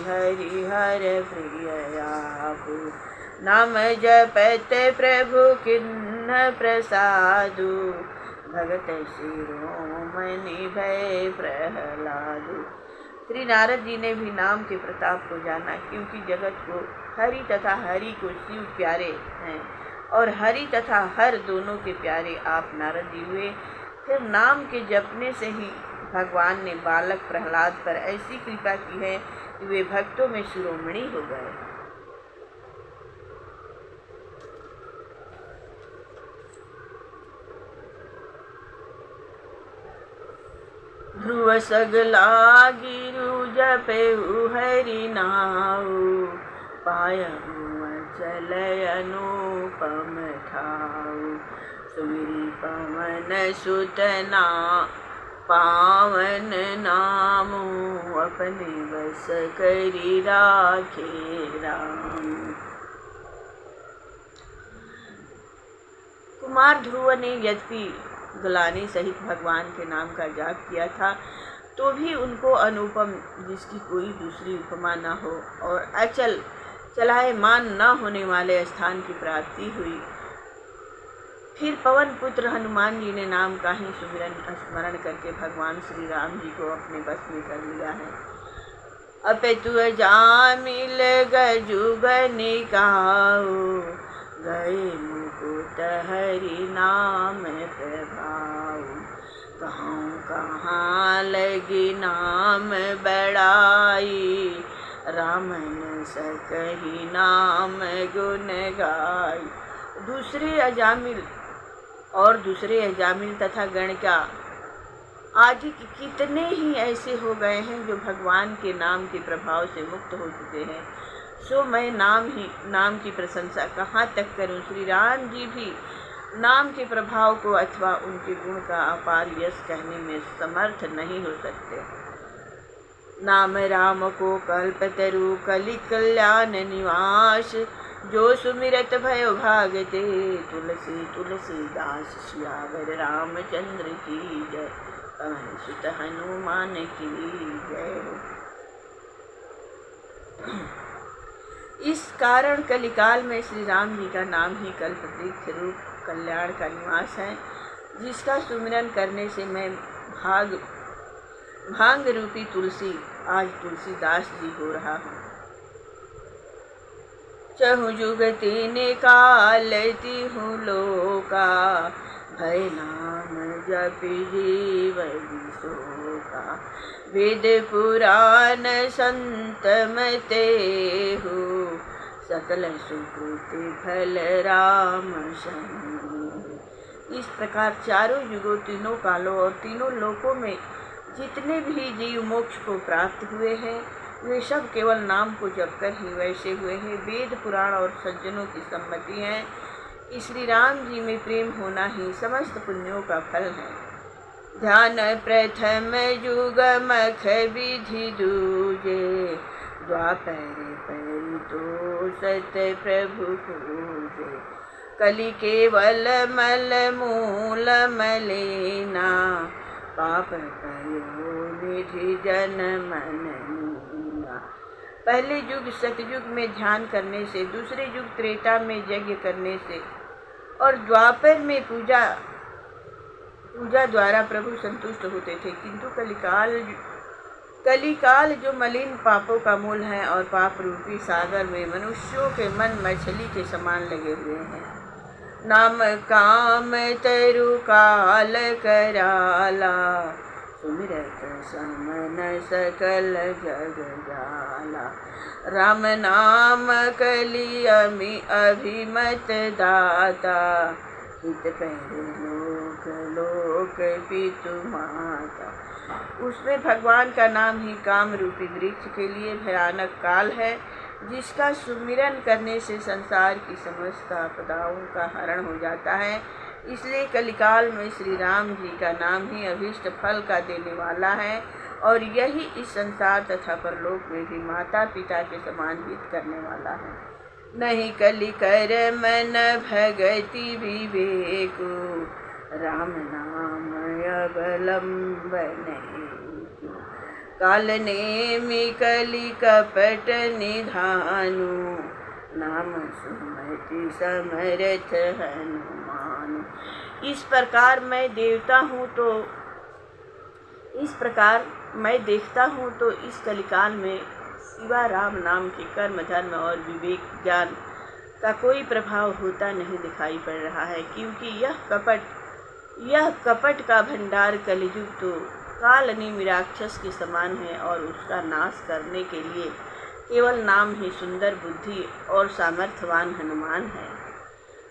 हरिहर प्रिय आपु। नाम जपत प्रभु किन्न प्रसादु, भगत शिरोमणि भय प्रहलादु। श्री नारद जी ने भी नाम के प्रताप को जाना, क्योंकि जगत को हरि तथा हरि को शिव प्यारे हैं और हरि तथा हर दोनों के प्यारे आप नारद जी हुए। फिर नाम के जपने से ही भगवान ने बालक प्रहलाद पर ऐसी कृपा की है कि वे भक्तों में शिरोमणि हो गए। ध्रुव सगला गिरु जपेउ हरि नाउ, पायहु अचल अनुपम ठाउ। सुमिरि पवन सुतना पावन नामु, अपने बस करि राखे राम। कुमार ध्रुव ने यद्यपि गलाने सहित भगवान के नाम का जाप किया था, तो भी उनको अनुपम, जिसकी कोई दूसरी उपमा न हो, और अचल चलायमान न होने वाले स्थान की प्राप्ति हुई। फिर पवन पुत्र हनुमान जी ने नाम का ही स्मरण करके भगवान श्री राम जी को अपने बस में कर लिया है। अपेतु जामिल गजुग निकाऊ, गए मुकुट हरि नाम प्रभाऊ। कहूँ कहाँ लगी नाम बड़ाई, रामन सकहि नाम गुण गाई। दूसरे अजामिल तथा गणका आदि कितने ही ऐसे हो गए हैं जो भगवान के नाम के प्रभाव से मुक्त हो चुके हैं। सो मैं नाम की प्रशंसा कहाँ तक करूं। श्री राम जी भी नाम के प्रभाव को अथवा उनके गुण का अपार यश कहने में समर्थ नहीं हो सकते। नाम राम को कल्पतरु कलि कल्याण निवास, जो सुमिरत भयो भागते तुलसी तुलसीदास। सियावर रामचंद्र की जय, पवन सुत हनुमान की जय। इस कारण कलिकाल में श्री राम जी का नाम ही कल्पवृक्ष रूप कल्याण का निवास है, जिसका सुमिरन करने से मैं भांग रूपी तुलसी आज तुलसीदास जी हो रहा हूँ। चहु जुग तीन काल तिहु लोका, भय नाम जपि जीवन सोका। वेद पुराण संत मते हो, सकल सुकृति फल राम शनि। इस प्रकार चारों युगों, तीनों कालों और तीनों लोकों में जितने भी जीव मोक्ष को प्राप्त हुए हैं, वे सब केवल नाम को जपकर ही वैसे हुए हैं। वेद पुराण और सज्जनों की सम्मति है कि श्री राम जी में प्रेम होना ही समस्त पुण्यों का फल है। ध्यान प्रथम युग मख विधि दूजे, द्वापर परितो सत प्रभु पूजे। कलि केवल मल मूल मलिना, पाप कयो निधि जन मन मीना। पहले युग सतयुग में ध्यान करने से, दूसरे युग त्रेता में यज्ञ करने से और द्वापर में पूजा द्वारा प्रभु संतुष्ट होते थे, किंतु कलिकाल जो मलिन पापों का मूल है और पाप रूपी सागर में मनुष्यों के मन मछली के समान लगे हुए हैं। नाम काम तरु काल कराला, सुमिरत समन सकल जग जाला। राम नाम कलि अभिमत दाता, हित करे लोक लोक पितु माता। उसमें भगवान का नाम ही काम रूपी वृक्ष के लिए भयानक काल है, जिसका सुमिरन करने से संसार की समस्त आपदाओं का हरण हो जाता है। इसलिए कलिकाल में श्री राम जी का नाम ही अभीष्ट फल का देने वाला है, और यही इस संसार तथा परलोक में भी माता पिता के समान हित करने वाला है। नहीं कलि कर मन भगति विवेको, राम नाम अवलंबन। काल नेमि कलि कपट निधानु, नाम सुमति समरथ हनुमान। इस प्रकार मैं देखता हूँ तो इस कलिकाल में सिवा राम नाम के कर्म धर्म और विवेक ज्ञान का कोई प्रभाव होता नहीं दिखाई पड़ रहा है, क्योंकि यह कपट का भंडार कलियुग तो कालनेमि राक्षस के समान है, और उसका नाश करने के लिए केवल नाम ही सुंदर बुद्धि और सामर्थ्यवान हनुमान है।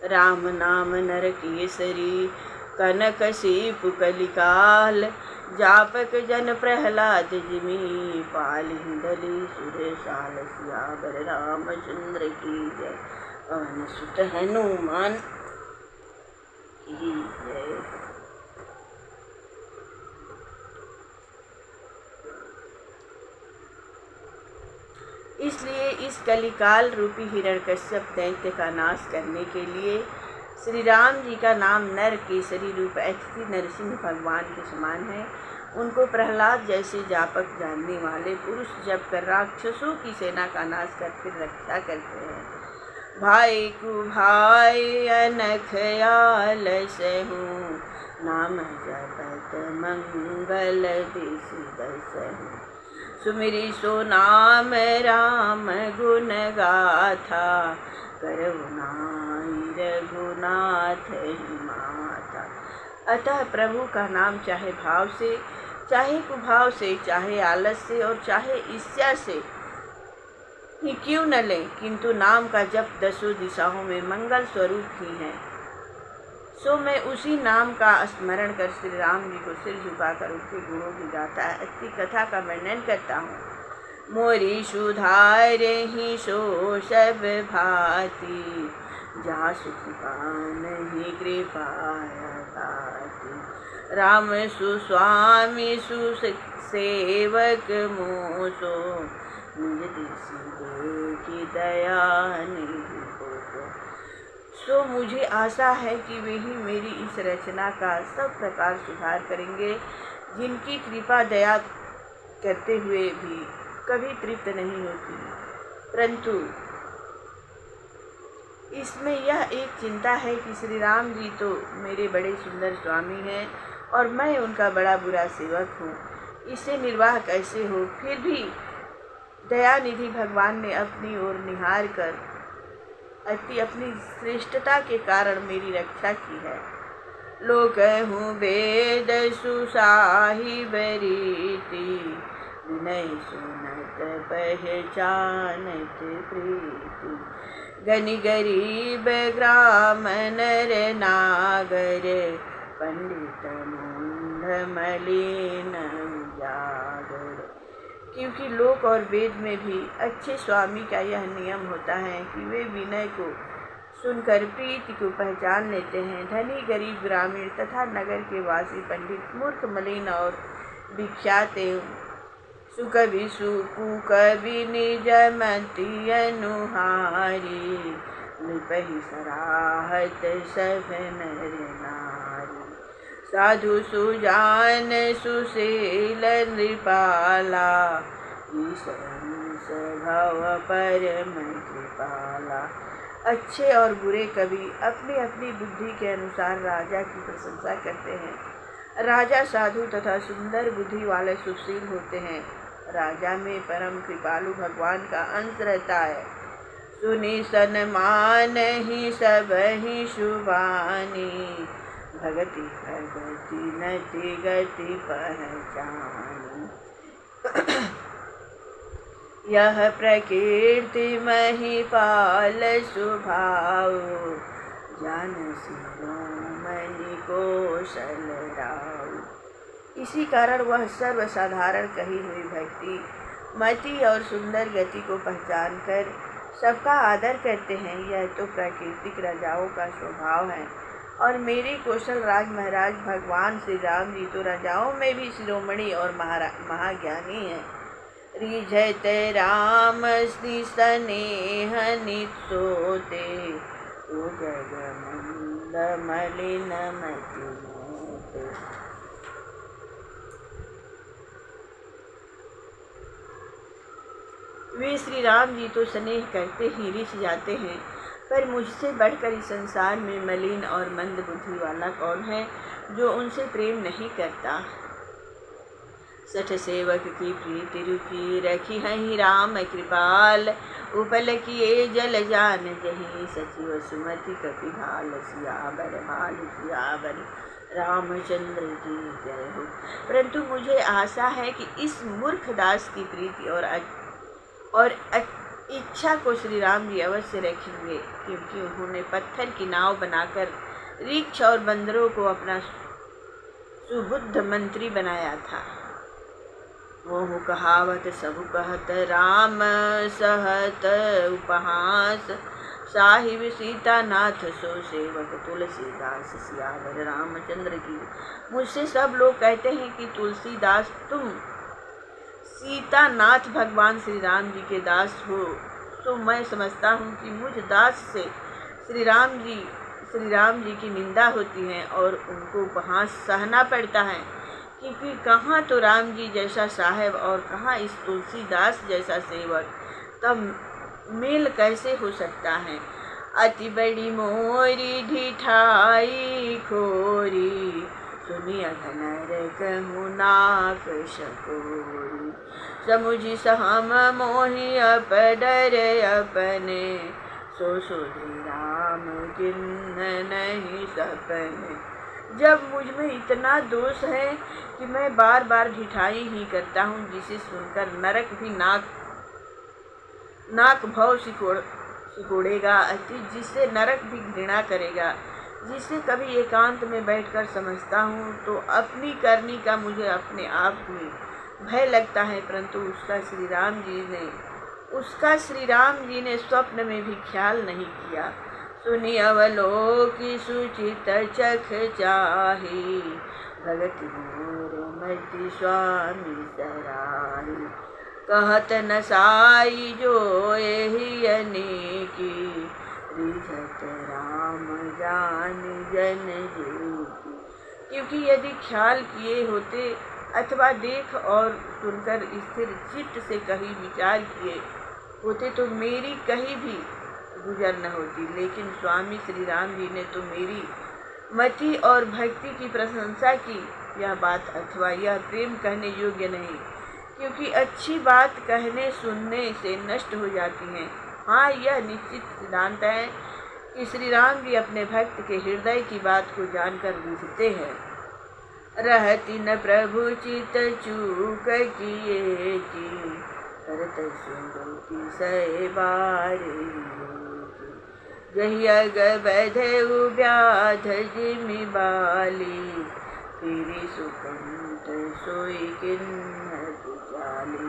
राम नाम नर केसरी, कनक सीप कलिकाल, जापक जन प्रहलाद जिमि पाल। हिंदली सुरेशाल सियावर रामचंद्र की जय, पवन सुत हनुमान की जय। इसलिए इस कलिकाल रूपी हिरण्यकश्यप दैत्य का नाश करने के लिए श्री राम जी का नाम नर केसरी रूप अतिथि नरसिंह भगवान के समान है। उनको प्रहलाद जैसे जापक जानने वाले पुरुष जप कर राक्षसों की सेना का नाश कर फिर रक्षा करते हैं। भाई को भाई अनख आलसहु, नाम जपत मंगल दिस दसहु। सुमिरि सो नाम राम गुण गाथा, करुणाई रघुनाथ माता। अतः प्रभु का नाम चाहे भाव से, चाहे कुभाव से, चाहे आलस से और चाहे ईर्ष्या से ही क्यों न लें, किंतु नाम का जप दसों दिशाओं में मंगल स्वरूप ही है। सो मैं उसी नाम का स्मरण कर श्री राम जी को सिर झुकाकर उनके गुणों की गाथा अति कथा का वर्णन करता हूँ। मोरी सुधार ही सो सब भांति, जा सुख नहीं कृपा दाती। राम सुस्वामी सुसेवक मोसो, निज दिसि देखि दया निधि होसो। सो मुझे आशा है कि वे ही मेरी इस रचना का सब प्रकार सुधार करेंगे, जिनकी कृपा दया करते हुए भी कभी तृप्त नहीं होती। परंतु इसमें यह एक चिंता है कि श्री राम जी तो मेरे बड़े सुंदर स्वामी हैं और मैं उनका बड़ा बुरा सेवक हूँ, इससे निर्वाह कैसे हो। फिर भी दयानिधि भगवान ने अपनी ओर निहार कर अपनी श्रेष्ठता के कारण मेरी रक्षा की है। लोक हूँ वेद सुसाहिब रीति, विनय सुनत पहचानत प्रीति। गनि गरीब ग्राम नर नागर, पंडित मूढ़ मलिन उजागर। क्योंकि लोक और वेद में भी अच्छे स्वामी का यह नियम होता है कि वे विनय को सुनकर प्रीति को पहचान लेते हैं। धनी गरीब ग्रामीण तथा नगर के वासी पंडित मूर्ख मलिन और विख्यात सुकवि सुकुकवि निज मति अनुहारी, नृपहि सराहत सब नर नारी। साधु सुजान सुशील नृपाला, ईश्वर स्वभाव परम कृपाला। अच्छे और बुरे कवि अपनी अपनी बुद्धि के अनुसार राजा की प्रशंसा करते हैं। राजा साधु तथा सुंदर बुद्धि वाले सुशील होते हैं। राजा में परम कृपालु भगवान का अंश रहता है। सुनि सन्मान ही सब ही शुभानी, भगति प्रगति नति गति पहचानी। यह प्रकृति महिपाल स्वभाव, जान शिरोमणि कौशल राव। इसी कारण वह सर्वसाधारण कही हुई भक्ति, मति और सुंदर गति को पहचान कर सबका आदर करते हैं। यह तो प्राकृतिक राजाओं का स्वभाव है। और मेरे कौशल राज महाराज भगवान श्री राम जी तो राजाओं में भी शिरोमणि और महाज्ञानी हैं। रिझत राम श्री स्नेह नित सोते, ओ जग मंद मलिन मति मोते। वे श्री राम जी तो स्नेह करते ही रिझ जाते हैं, पर मुझसे बढ़कर इस संसार में मलिन और मंद बुद्धि वाला कौन है जो उनसे प्रेम नहीं करता। सठ सेवक की प्रीति रुचि रखी हहीं राम कृपाल, उपल किए जल जान जहीं सचिव सुमति कपिभाल। सियावर सियावर रामचंद्र की जय हो। परंतु मुझे आशा है कि इस मूर्ख दास की प्रीति और इच्छा को श्री राम जी अवश्य रखेंगे, क्योंकि उन्होंने पत्थर की नाव बनाकर रिक्ष और बंदरों को अपना सुबुद्ध मंत्री बनाया था। मोह कहावत सबु कहत, राम सहत उपहास। साहिब सीता नाथ सो सेवक तुलसीदास। सियावर रामचंद्र की। मुझसे सब लोग कहते हैं कि तुलसीदास तुम सीता नाथ भगवान श्री राम जी के दास हो, तो मैं समझता हूँ कि मुझ दास से श्री राम जी की निंदा होती है और उनको उपहास सहना पड़ता है, क्योंकि कहाँ तो राम जी जैसा साहेब और कहाँ इस तुलसीदास जैसा सेवक, तब मेल कैसे हो सकता है। अति बड़ी मोरी ढिठाई खोरी, सुनी अघनर कहूँ नाक शकोरी। समुझि सहम मोहि अपडर अपने, सो सुधि राम किन्न नहीं सपने। जब मुझ में इतना दोष है कि मैं बार बार ढिठाई ही करता हूँ, जिसे सुनकर नरक भी नाक भव सिकोड़ेगा, जिससे नरक भी घृणा करेगा, जिसे कभी एकांत में बैठकर समझता हूँ तो अपनी करनी का मुझे अपने आप में भय लगता है, परंतु उसका श्री राम जी ने स्वप्न में भी ख्याल नहीं किया। सुनि अवलोकि सुचित चख चाही, भगति मोर मति स्वामी सराही। कहत न साई जो एहि अनेकी, रिझत राम जान जन जेकी। क्योंकि यदि ख्याल किए होते अथवा देख और सुनकर स्थिर चित्त से कहीं विचार किए होते तो मेरी कहीं भी गुजर न होती, लेकिन स्वामी श्री राम जी ने तो मेरी मति और भक्ति की प्रशंसा की। यह बात अथवा यह प्रेम कहने योग्य नहीं, क्योंकि अच्छी बात कहने सुनने से नष्ट हो जाती है। हाँ, यह निश्चित सिद्धांत है कि श्री राम जी अपने भक्त के हृदय की बात को जानकर बूझते हैं। रहती न प्रभु चित चूक किए की, करत सुनती सै बारी। जहि अग बधे व्याध जिमि बाली, फिरी सुकंठ सोई किन्नर जाली।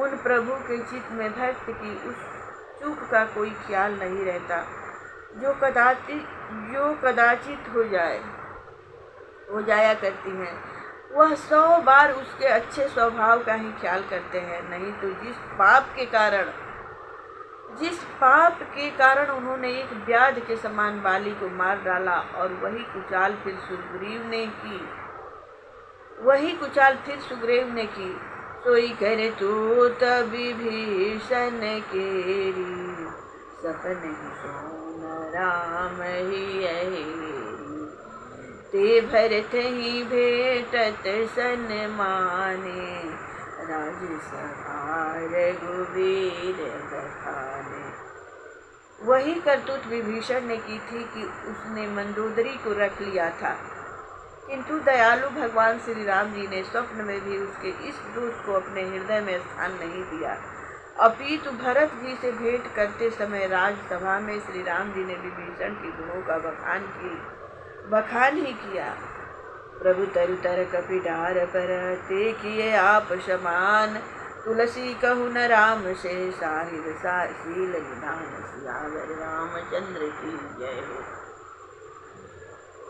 उन प्रभु के चित्त में भक्त की उस चूक का कोई ख्याल नहीं रहता जो कदाचित हो जाया करती हैं। वह 100 बार उसके अच्छे स्वभाव का ही ख्याल करते हैं। नहीं तो जिस पाप के कारण उन्होंने एक व्याध के समान बाली को मार डाला, और वही कुचाल फिर सुग्रीव ने की, सोई करे तू तभी भीषण केरी। सपन ही सोन राम ही अहेरी। ते भरत ही भेटत सन्माने, राजसभा रघुवीर बखाने। वही करतूत विभीषण ने की थी कि उसने मंदोदरी को रख लिया था, किंतु दयालु भगवान श्री राम जी ने स्वप्न में भी उसके इस दोष को अपने हृदय में स्थान नहीं दिया, अपितु भरत जी से भेंट करते समय राजसभा में श्री राम जी ने विभीषण के गुणों का बखान ही किया। प्रभु तरु तर कपि डार पर, ते किए आप समान, तुलसी कहु न राम से साहिब शील निधान, सियावर रामचंद्र की जय हो।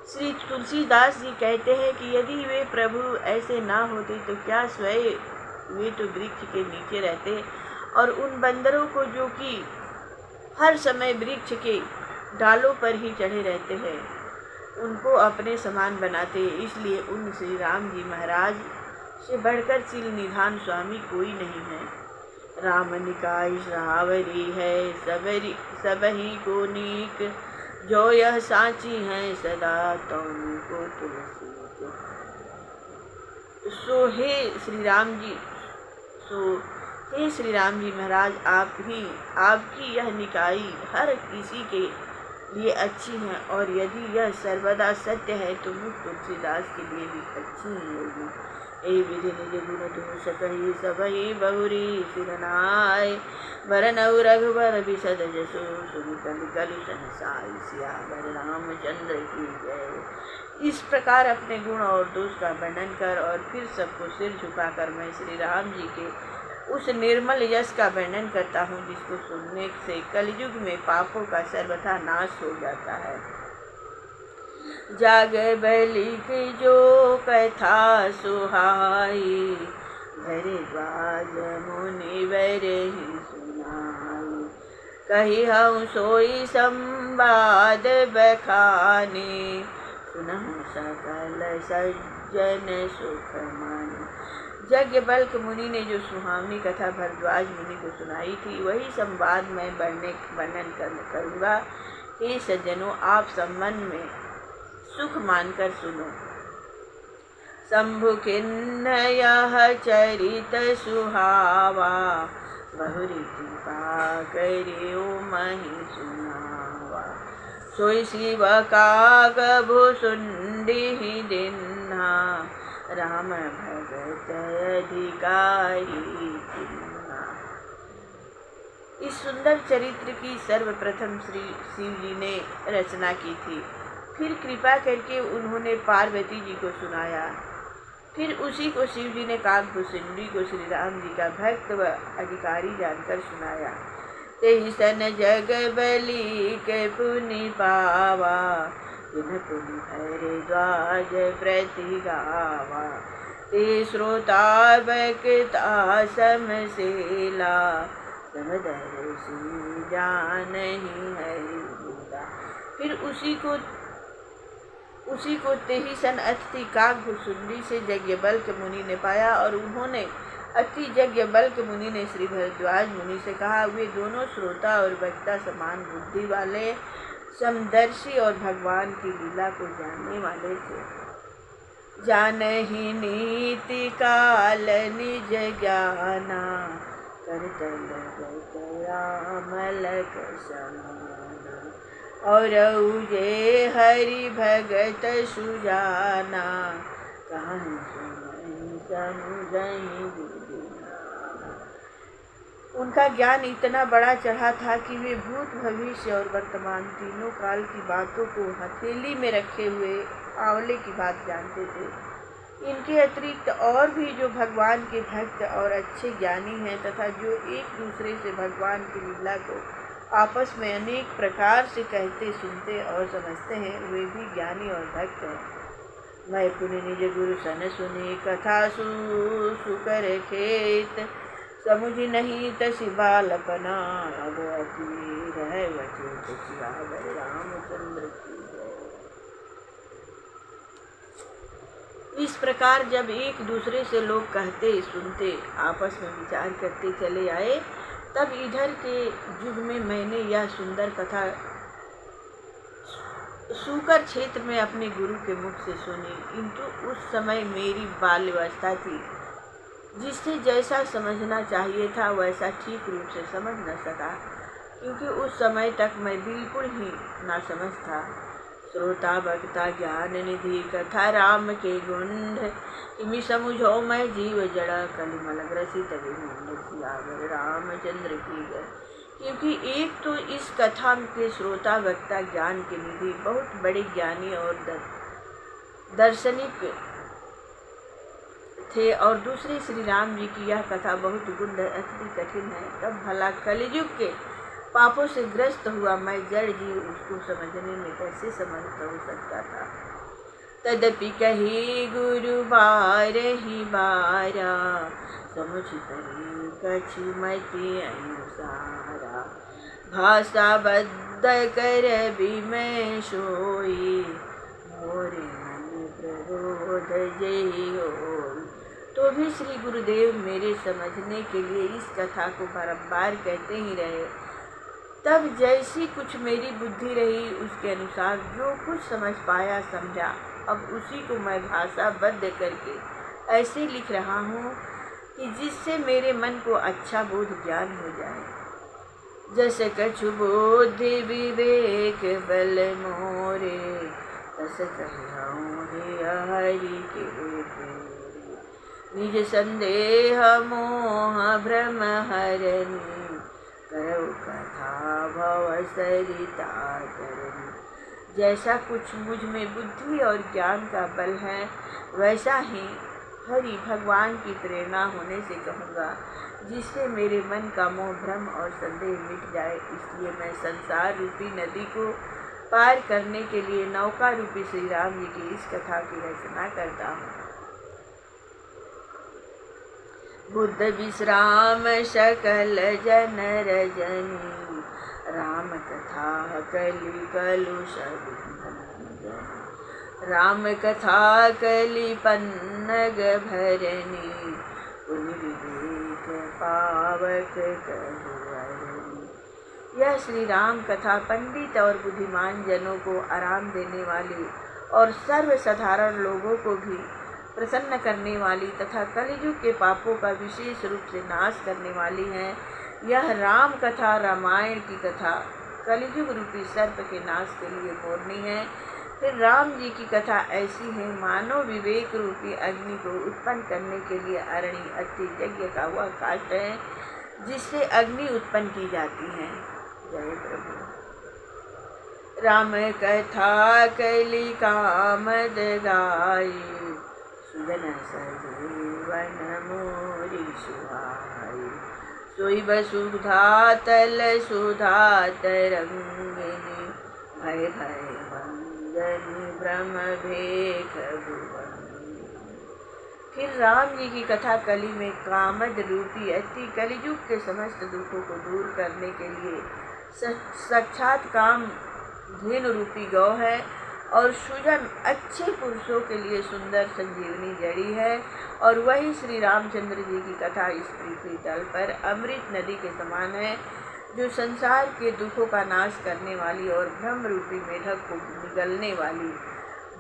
श्री तुलसीदास जी कहते हैं कि यदि वे प्रभु ऐसे ना होते तो क्या स्वयं वे तो वृक्ष के नीचे रहते और उन बंदरों को जो कि हर समय वृक्ष के डालों पर ही चढ़े रहते हैं उनको अपने समान बनाते। इसलिए उन श्री राम जी महाराज से बढ़कर शील निधान स्वामी कोई नहीं है। राम निकाय सहावरी है सबही को नीक, जो यह साची है सदा तौनु को तुलसी। सो हे श्री राम जी महाराज, आपकी यह निकाई हर किसी के लिए अच्छी है, और यदि यह सर्वदा सत्य है तो मुझ तुलसीदास के लिए भी अच्छी ही होगी। ए विधि निज गुण तुम सकहि सबहि बहुरी, सिरनाय बरनउ रघुबर बिसद जसु, सुनि कलि कलि सहसाई, सियावर रामचंद्र की जय। इस प्रकार अपने गुण और दोष का वर्णन कर और फिर सबको सिर झुकाकर मैं श्री राम जी के उस निर्मल यश का वर्णन करता हूँ जिसको सुनने से कलयुग में पापों का सर्वथा नाश हो जाता है। जाग बलि की जो कथा सुहाई, भरद्वाज मुनि वर ही सुनाई, कही हम सोई संवाद बखाने, सुनहु सकल सज्जन सुख माने। यज्ञवल्क्य मुनि ने जो सुहावनी कथा भरद्वाज मुनि को सुनाई थी वही संवाद मैं वर्णन करूँगा। हे सज्जनों, आप संबंध में सुख मानकर सुनो। शंभु किन्न यह चरित सुहावा, बहुरी कृपा करियो महि सुनावा, सोई शिव काग भुसुंडी दिन्हा, राम भगत अधिकारी चिन्हा। इस सुंदर चरित्र की सर्वप्रथम श्री शिव जी ने रचना की थी। फिर कृपा करके उन्होंने पार्वती जी को सुनाया। फिर उसी को शिव जी ने काकभूषुंडी को श्री राम जी का भक्त व अधिकारी जानकर सुनाया। तेहि सन जग बलि के पुनि पावा, तिन पुनि भरद्वाज प्रति गावा, ते श्रोता बक्ता समसेला, समदर्शी जानहि हरि भूला। फिर उसी को तेहि सन अति काकभूषुंडी से यज्ञवल्क्य मुनि ने पाया और उन्होंने अति यज्ञवल्क्य मुनि ने श्री भरद्वाज मुनि से कहा। वे दोनों श्रोता और वक्ता समान बुद्धि वाले, समदर्शी और भगवान की लीला को जानने वाले थे। जानहि नीति काल निज ज्ञाना, करतल राम लख समाना, और जे हरि भगत सुजाना, कहन सुनहि समुझहि विधिनाना। उनका ज्ञान इतना बड़ा चढ़ा था कि वे भूत, भविष्य और वर्तमान तीनों काल की बातों को हथेली में रखे हुए आंवले की बात जानते थे। इनके अतिरिक्त और भी जो भगवान के भक्त और अच्छे ज्ञानी हैं तथा जो एक दूसरे से भगवान की लीला को आपस में अनेक प्रकार से कहते, सुनते और समझते हैं, वे भी ज्ञानी और भक्त हैं। मैं पुनि निज गुरु सन सुनी, कथा सुकर खेत, समुझ नहीं तसि बालपना, अब अति रह वचेत, सियावर रामचंद्र की जय। इस प्रकार जब एक दूसरे से लोग कहते, सुनते, आपस में विचार करते चले आए तब इधर के युग में मैंने यह सुंदर कथा सूकर क्षेत्र में अपने गुरु के मुख से सुनी, किंतु उस समय मेरी बाल्यावस्था थी, जिससे जैसा समझना चाहिए था वैसा ठीक रूप से समझ न सका, क्योंकि उस समय तक मैं बिल्कुल ही नासमझ था। श्रोता वक्ता ज्ञान निधि कथा राम के गुण, किमि समझो मैं जीव जड़ा कलिमल ग्रसित विमुंड सियावर रामचंद्र की जय। क्योंकि एक तो इस कथा के श्रोता वक्ता ज्ञान के निधि बहुत बड़े ज्ञानी और दार्शनिक थे, और दूसरे श्री राम जी की यह कथा बहुत गुण अति कठिन है। तब भला कलियुग के पापों से ग्रस्त हुआ मैं जड़ जीव उसको समझने में कैसे समर्थ हो सकता था। तदपि कही गुरु बार ही बारा, समुचित कछु मति अनुसारा। भाषा बद्ध कर भी मैं सोई, मोरे मन प्रबोध जय होई। तो भी श्री गुरुदेव मेरे समझने के लिए इस कथा को बारंबार कहते ही रहे। तब जैसी कुछ मेरी बुद्धि रही उसके अनुसार जो कुछ समझ पाया समझा, अब उसी को मैं भाषाबद्ध करके ऐसे लिख रहा हूँ कि जिससे मेरे मन को अच्छा बोध ज्ञान हो जाए। जैसे कछु बुद्धि विवेक बल मोरे, तस कहूँ हरि के निज संदेह मोह भ्रम हरनी, करौ कथा भव सरिता तरनी। जैसा कुछ मुझ में बुद्धि और ज्ञान का बल है, वैसा ही हरि भगवान की प्रेरणा होने से कहूँगा, जिससे मेरे मन का मोह भ्रम और संदेह मिट जाए। इसलिए मैं संसार रूपी नदी को पार करने के लिए नौका रूपी श्री राम जी की इस कथा की रचना करता हूँ। बुद्ध विश्राम सकल जन रजनी, राम कथा कलि कलुष राम कथा कलि पन्नग भरनी, पुनि विवेक पावक कहु। यह श्री राम कथा पंडित और बुद्धिमान जनों को आराम देने वाली और सर्वसाधारण लोगों को भी प्रसन्न करने वाली तथा कलियुग के पापों का विशेष रूप से नाश करने वाली है। यह राम कथा रामायण की कथा कलियुग रूपी सर्प के नाश के लिए बोलनी है। फिर राम जी की कथा ऐसी है मानव विवेक रूपी अग्नि को उत्पन्न करने के लिए अरणि अति यज्ञ का वह काष्ठ है, जिससे अग्नि उत्पन्न की जाती है। जय प्रभु। राम कथा कलि कामद गाई, सुजन सजीवन मोरी सुहाई। सोई वसुधा तल सुधा तरंगिनी, भय भय भंजनी भ्रम भेख भुवन। फिर राम जी की कथा कलि में कामद रूपी अति कलियुग के समस्त दुखों को दूर करने के लिए साक्षात काम धेनु रूपी गौ है, और सुजन अच्छे पुरुषों के लिए सुंदर संजीवनी जड़ी है। और वही श्री रामचंद्र जी की कथा इस पृथ्वी तल पर अमृत नदी के समान है, जो संसार के दुखों का नाश करने वाली और भ्रम रूपी मेढक को निगलने वाली,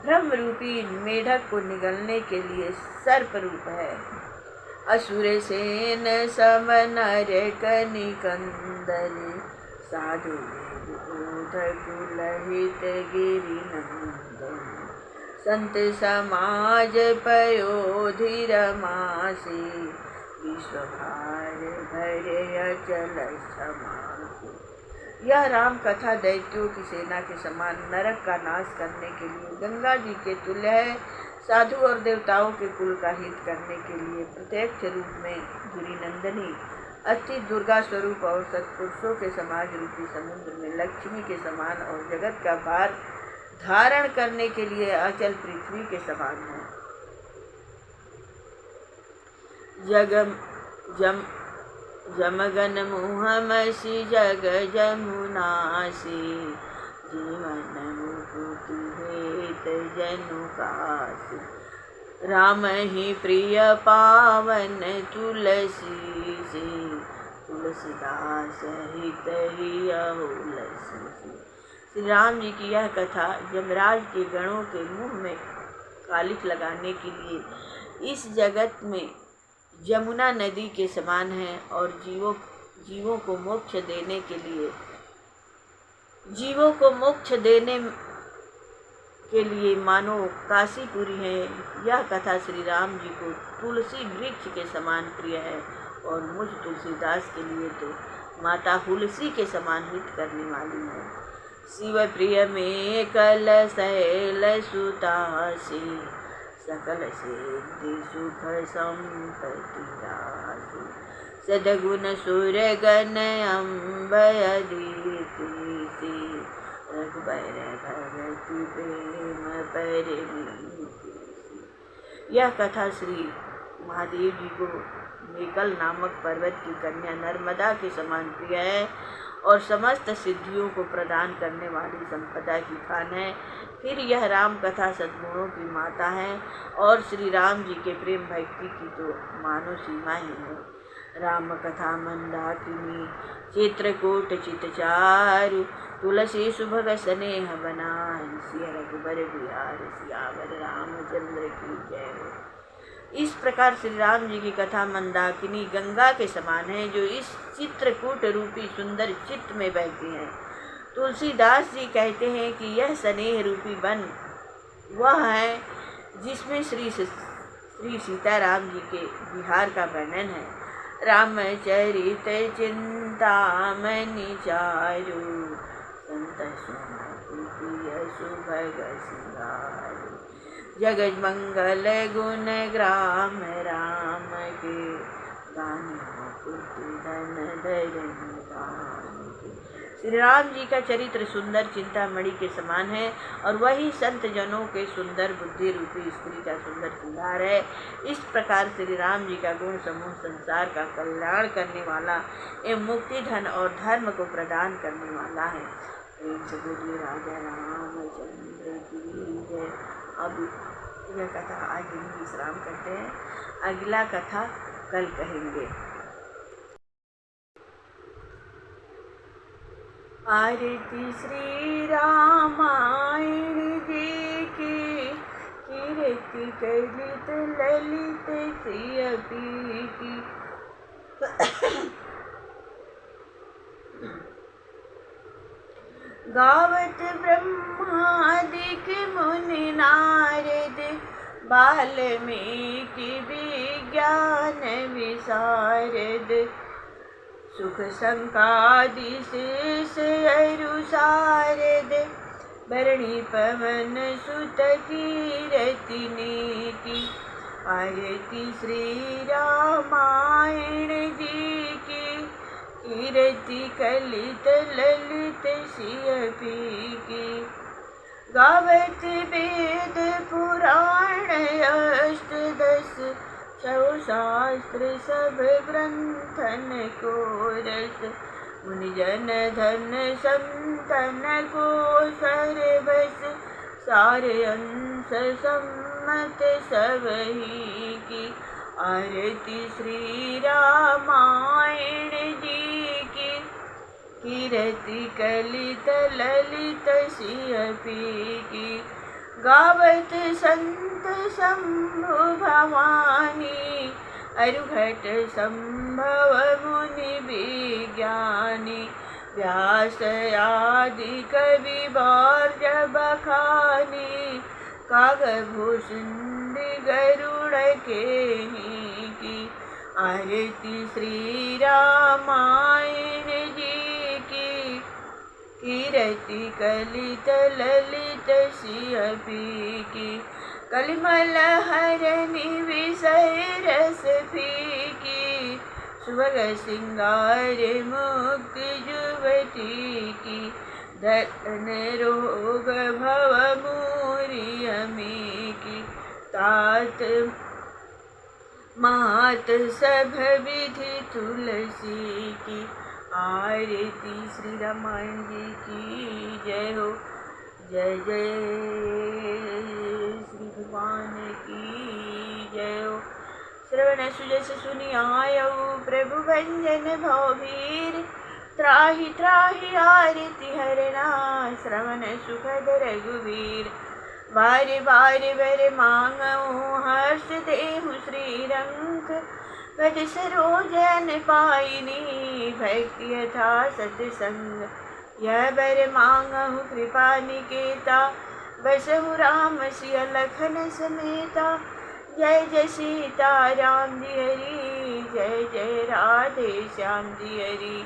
भ्रम रूपी मेढक को निगलने के लिए सर्प रूप है। असुर सेन सम नर कनिकंदन, साधु कुलहित गिरि नंदन। संत समाज पयोधि रमासी, विश्व भार भरे अचल समासी। यह राम कथा दैत्यों की सेना के समान नरक का नाश करने के लिए गंगा जी के तुल्य है। साधु और देवताओं के कुल का हित करने के लिए प्रत्यक्ष रूप में गिरिनंदनी अति दुर्गा स्वरूप और सत्पुरुषों के समाज रूपी समुद्र में लक्ष्मी के समान और जगत का भार धारण करने के लिए अचल पृथ्वी के समान है। जमगन मुहमसी जग जमुनासी, जीवन मुकुति हेत जनु कासी। राम ही प्रिय पावन तुलसी से, तुलसीदास हित हियहु लसी। श्री राम जी की यह कथा यमराज के गणों के मुंह में कालिख लगाने के लिए इस जगत में यमुना नदी के समान है और जीवों को मोक्ष देने के लिए मानो काशीपुरी है। यह कथा श्री राम जी को तुलसी वृक्ष के समान प्रिय है और मुझ तुलसीदास के लिए तो माता हुलसी के समान हित करने वाली है। शिव प्रिय में कल शैल सुतासी, सकल सिद्धि सुख संपत्ति राशि। सदगुण सूर गण अम्बय दीति, रघुबर भगति प्रेम परिणीति। यह कथा श्री महादेव जी को मेकल नामक पर्वत की कन्या नर्मदा के समान प्रिय है और समस्त सिद्धियों को प्रदान करने वाली संपदा की खान है। फिर यह राम कथा सद्गुणों की माता है और श्री राम जी के प्रेम भक्ति की तो मानो सीमा ही है। राम कथा मंदाकिनी चित्रकूट चितचारु, तुलसी सुभग स्नेह बनाई, सिया रघुबर बिहार सियावर रामचंद्र की जय हो। इस प्रकार श्री राम जी की कथा मंदाकिनी गंगा के समान है जो इस चित्रकूट रूपी सुंदर चित्त में बहती है। तुलसीदास जी कहते हैं कि यह स्नेह रूपी वन वह है जिसमें श्री सीताराम जी के विहार का वर्णन है। रामचरित चिंतामणि चारु, संत सुमति सुभग सिंगारु। जगत मंगल गुण ग्राम राम के, गान धन धरनी राम के। श्री राम जी का चरित्र सुंदर चिंतामणि के समान है और वही संत जनों के सुंदर बुद्धि रूपी स्त्री का सुंदर श्रृंगार है। इस प्रकार श्री राम जी का गुण समूह संसार का कल्याण करने वाला एवं मुक्ति धन और धर्म को प्रदान करने वाला है। प्रेम से बोलिए राजा रामचंद्र की जय। अब यह कथा आज विश्राम करते हैं, अगला कथा कल कहेंगे। आरती श्री रामायण जी की, कीर्ति कलित ललित श्री की। गावत ब्रह्मादिक मुनि नारद, वाल्मीकि विज्ञान विशारद। सुख संकादि शेष अरु शारद, भरणी पवन सुत कीरति नीति। आरती श्री रामायण जी की, कीर्ति कलित ललित सियपी की। गावत वेद पुराण अष्टदश, छौ शास्त्र सब ग्रंथन को रस। मुनिजन धन संतन को सर्वस, सारे अंश सम्मत सबही की। आरती श्री रामायण जी की, कीर्ति कलित ललित सियपी की। गावत संत शंभु भवानी, अरुघट संभव मुनि विज्ञानी। व्यास आदि कवि बार्ज बखानी, कागभूषण गरुड़ केहि की। आरती श्री रामायण जी की, कीर्ति कलित ललित सियपी की। कलिमल हरनि विषय रस फीकी, सुभग सिंगार मुक्ति जुवती की। धन रोग भव मूरि अमी की, तात मात सब विधि तुलसी की। आरती श्री रामायण जी की जय हो। जय जय श्री भगवान की जय हो। श्रवण सुजस सुनि आयऊ प्रभु भंजन भवभीर। त्राहि त्राहि आरति हरना श्रवण सुखद रघुवीर। बारे बारे बर मांगऊ हर्ष देहु श्रीरंग। गज सरोजन पाइनी भक्ति यथा सतसंग। यह बर मांगहु कृपा निकेता बसहु राम सिय लखन समेता। जय जय सीता राम जी हरि जय जय राधे श्याम जी हरि।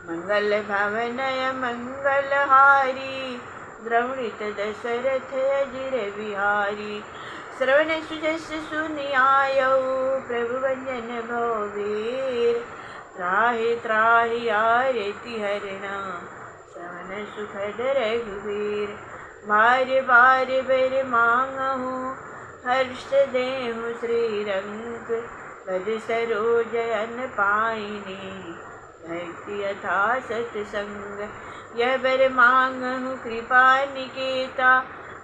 मंगल भवनय मंगलहारी द्रवृत दशरथ अजिर बिहारी। श्रवण सुजस सुनि आयऊ प्रभु भंजन भवभीर। त्राहि त्राहि आरति हरना श्रवण सुखद रघुवीर। बार बार बर मांगहु हर्ष देहु श्रीरंग। गज सरोजन पाइनी भक्ति यथा सतसंग। यह बर मांगहु कृपा निकेता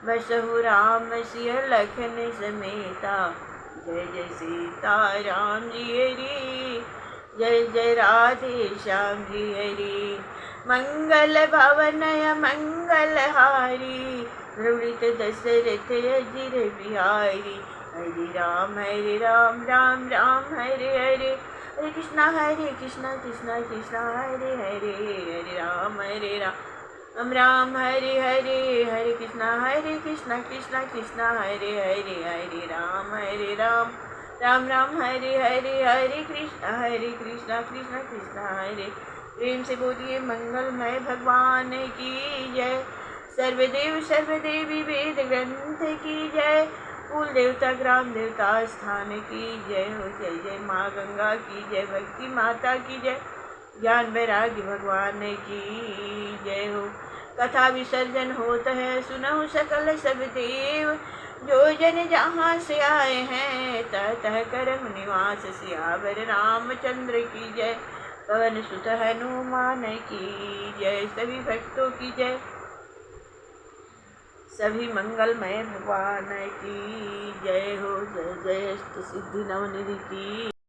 बसहु राम सिय लखन समेता। जय जय सीता राम जी हरि जय जय राधे श्याम जी हरि। मंगल भवनय मंगलहारी द्रवृत दशरथ अजिर बिहारी। हरे राम राम राम हरे हरे। हरे कृष्णा कृष्णा कृष्णा हरे हरे। हरे राम राम हरे हरे। हरे कृष्णा कृष्णा कृष्णा हरे हरे। हरे राम राम हरे हरे। हरे कृष्णा कृष्णा कृष्णा हरे। प्रेम से बोलिए मंगलमय भगवान की जय। सर्वदेव सर्वदेवी वेद ग्रंथ की जय। कुल देवता ग्राम देवता स्थान की जय हो। जय जय माँ गंगा की जय। भक्ति माता की जय। ज्ञान वैराग्य भगवान की जय हो। कथा विसर्जन होता है सुनहु सकल सब देव। जो जन जहाँ से आए हैं तह तह करम निवास। सियावर रामचंद्र की जय। पवन सुत हनुमान की जय। सभी भक्तों की जय। सभी मंगलमय भगवान की जय हो। जय जय अष्ट सिद्धि नवनिधि की।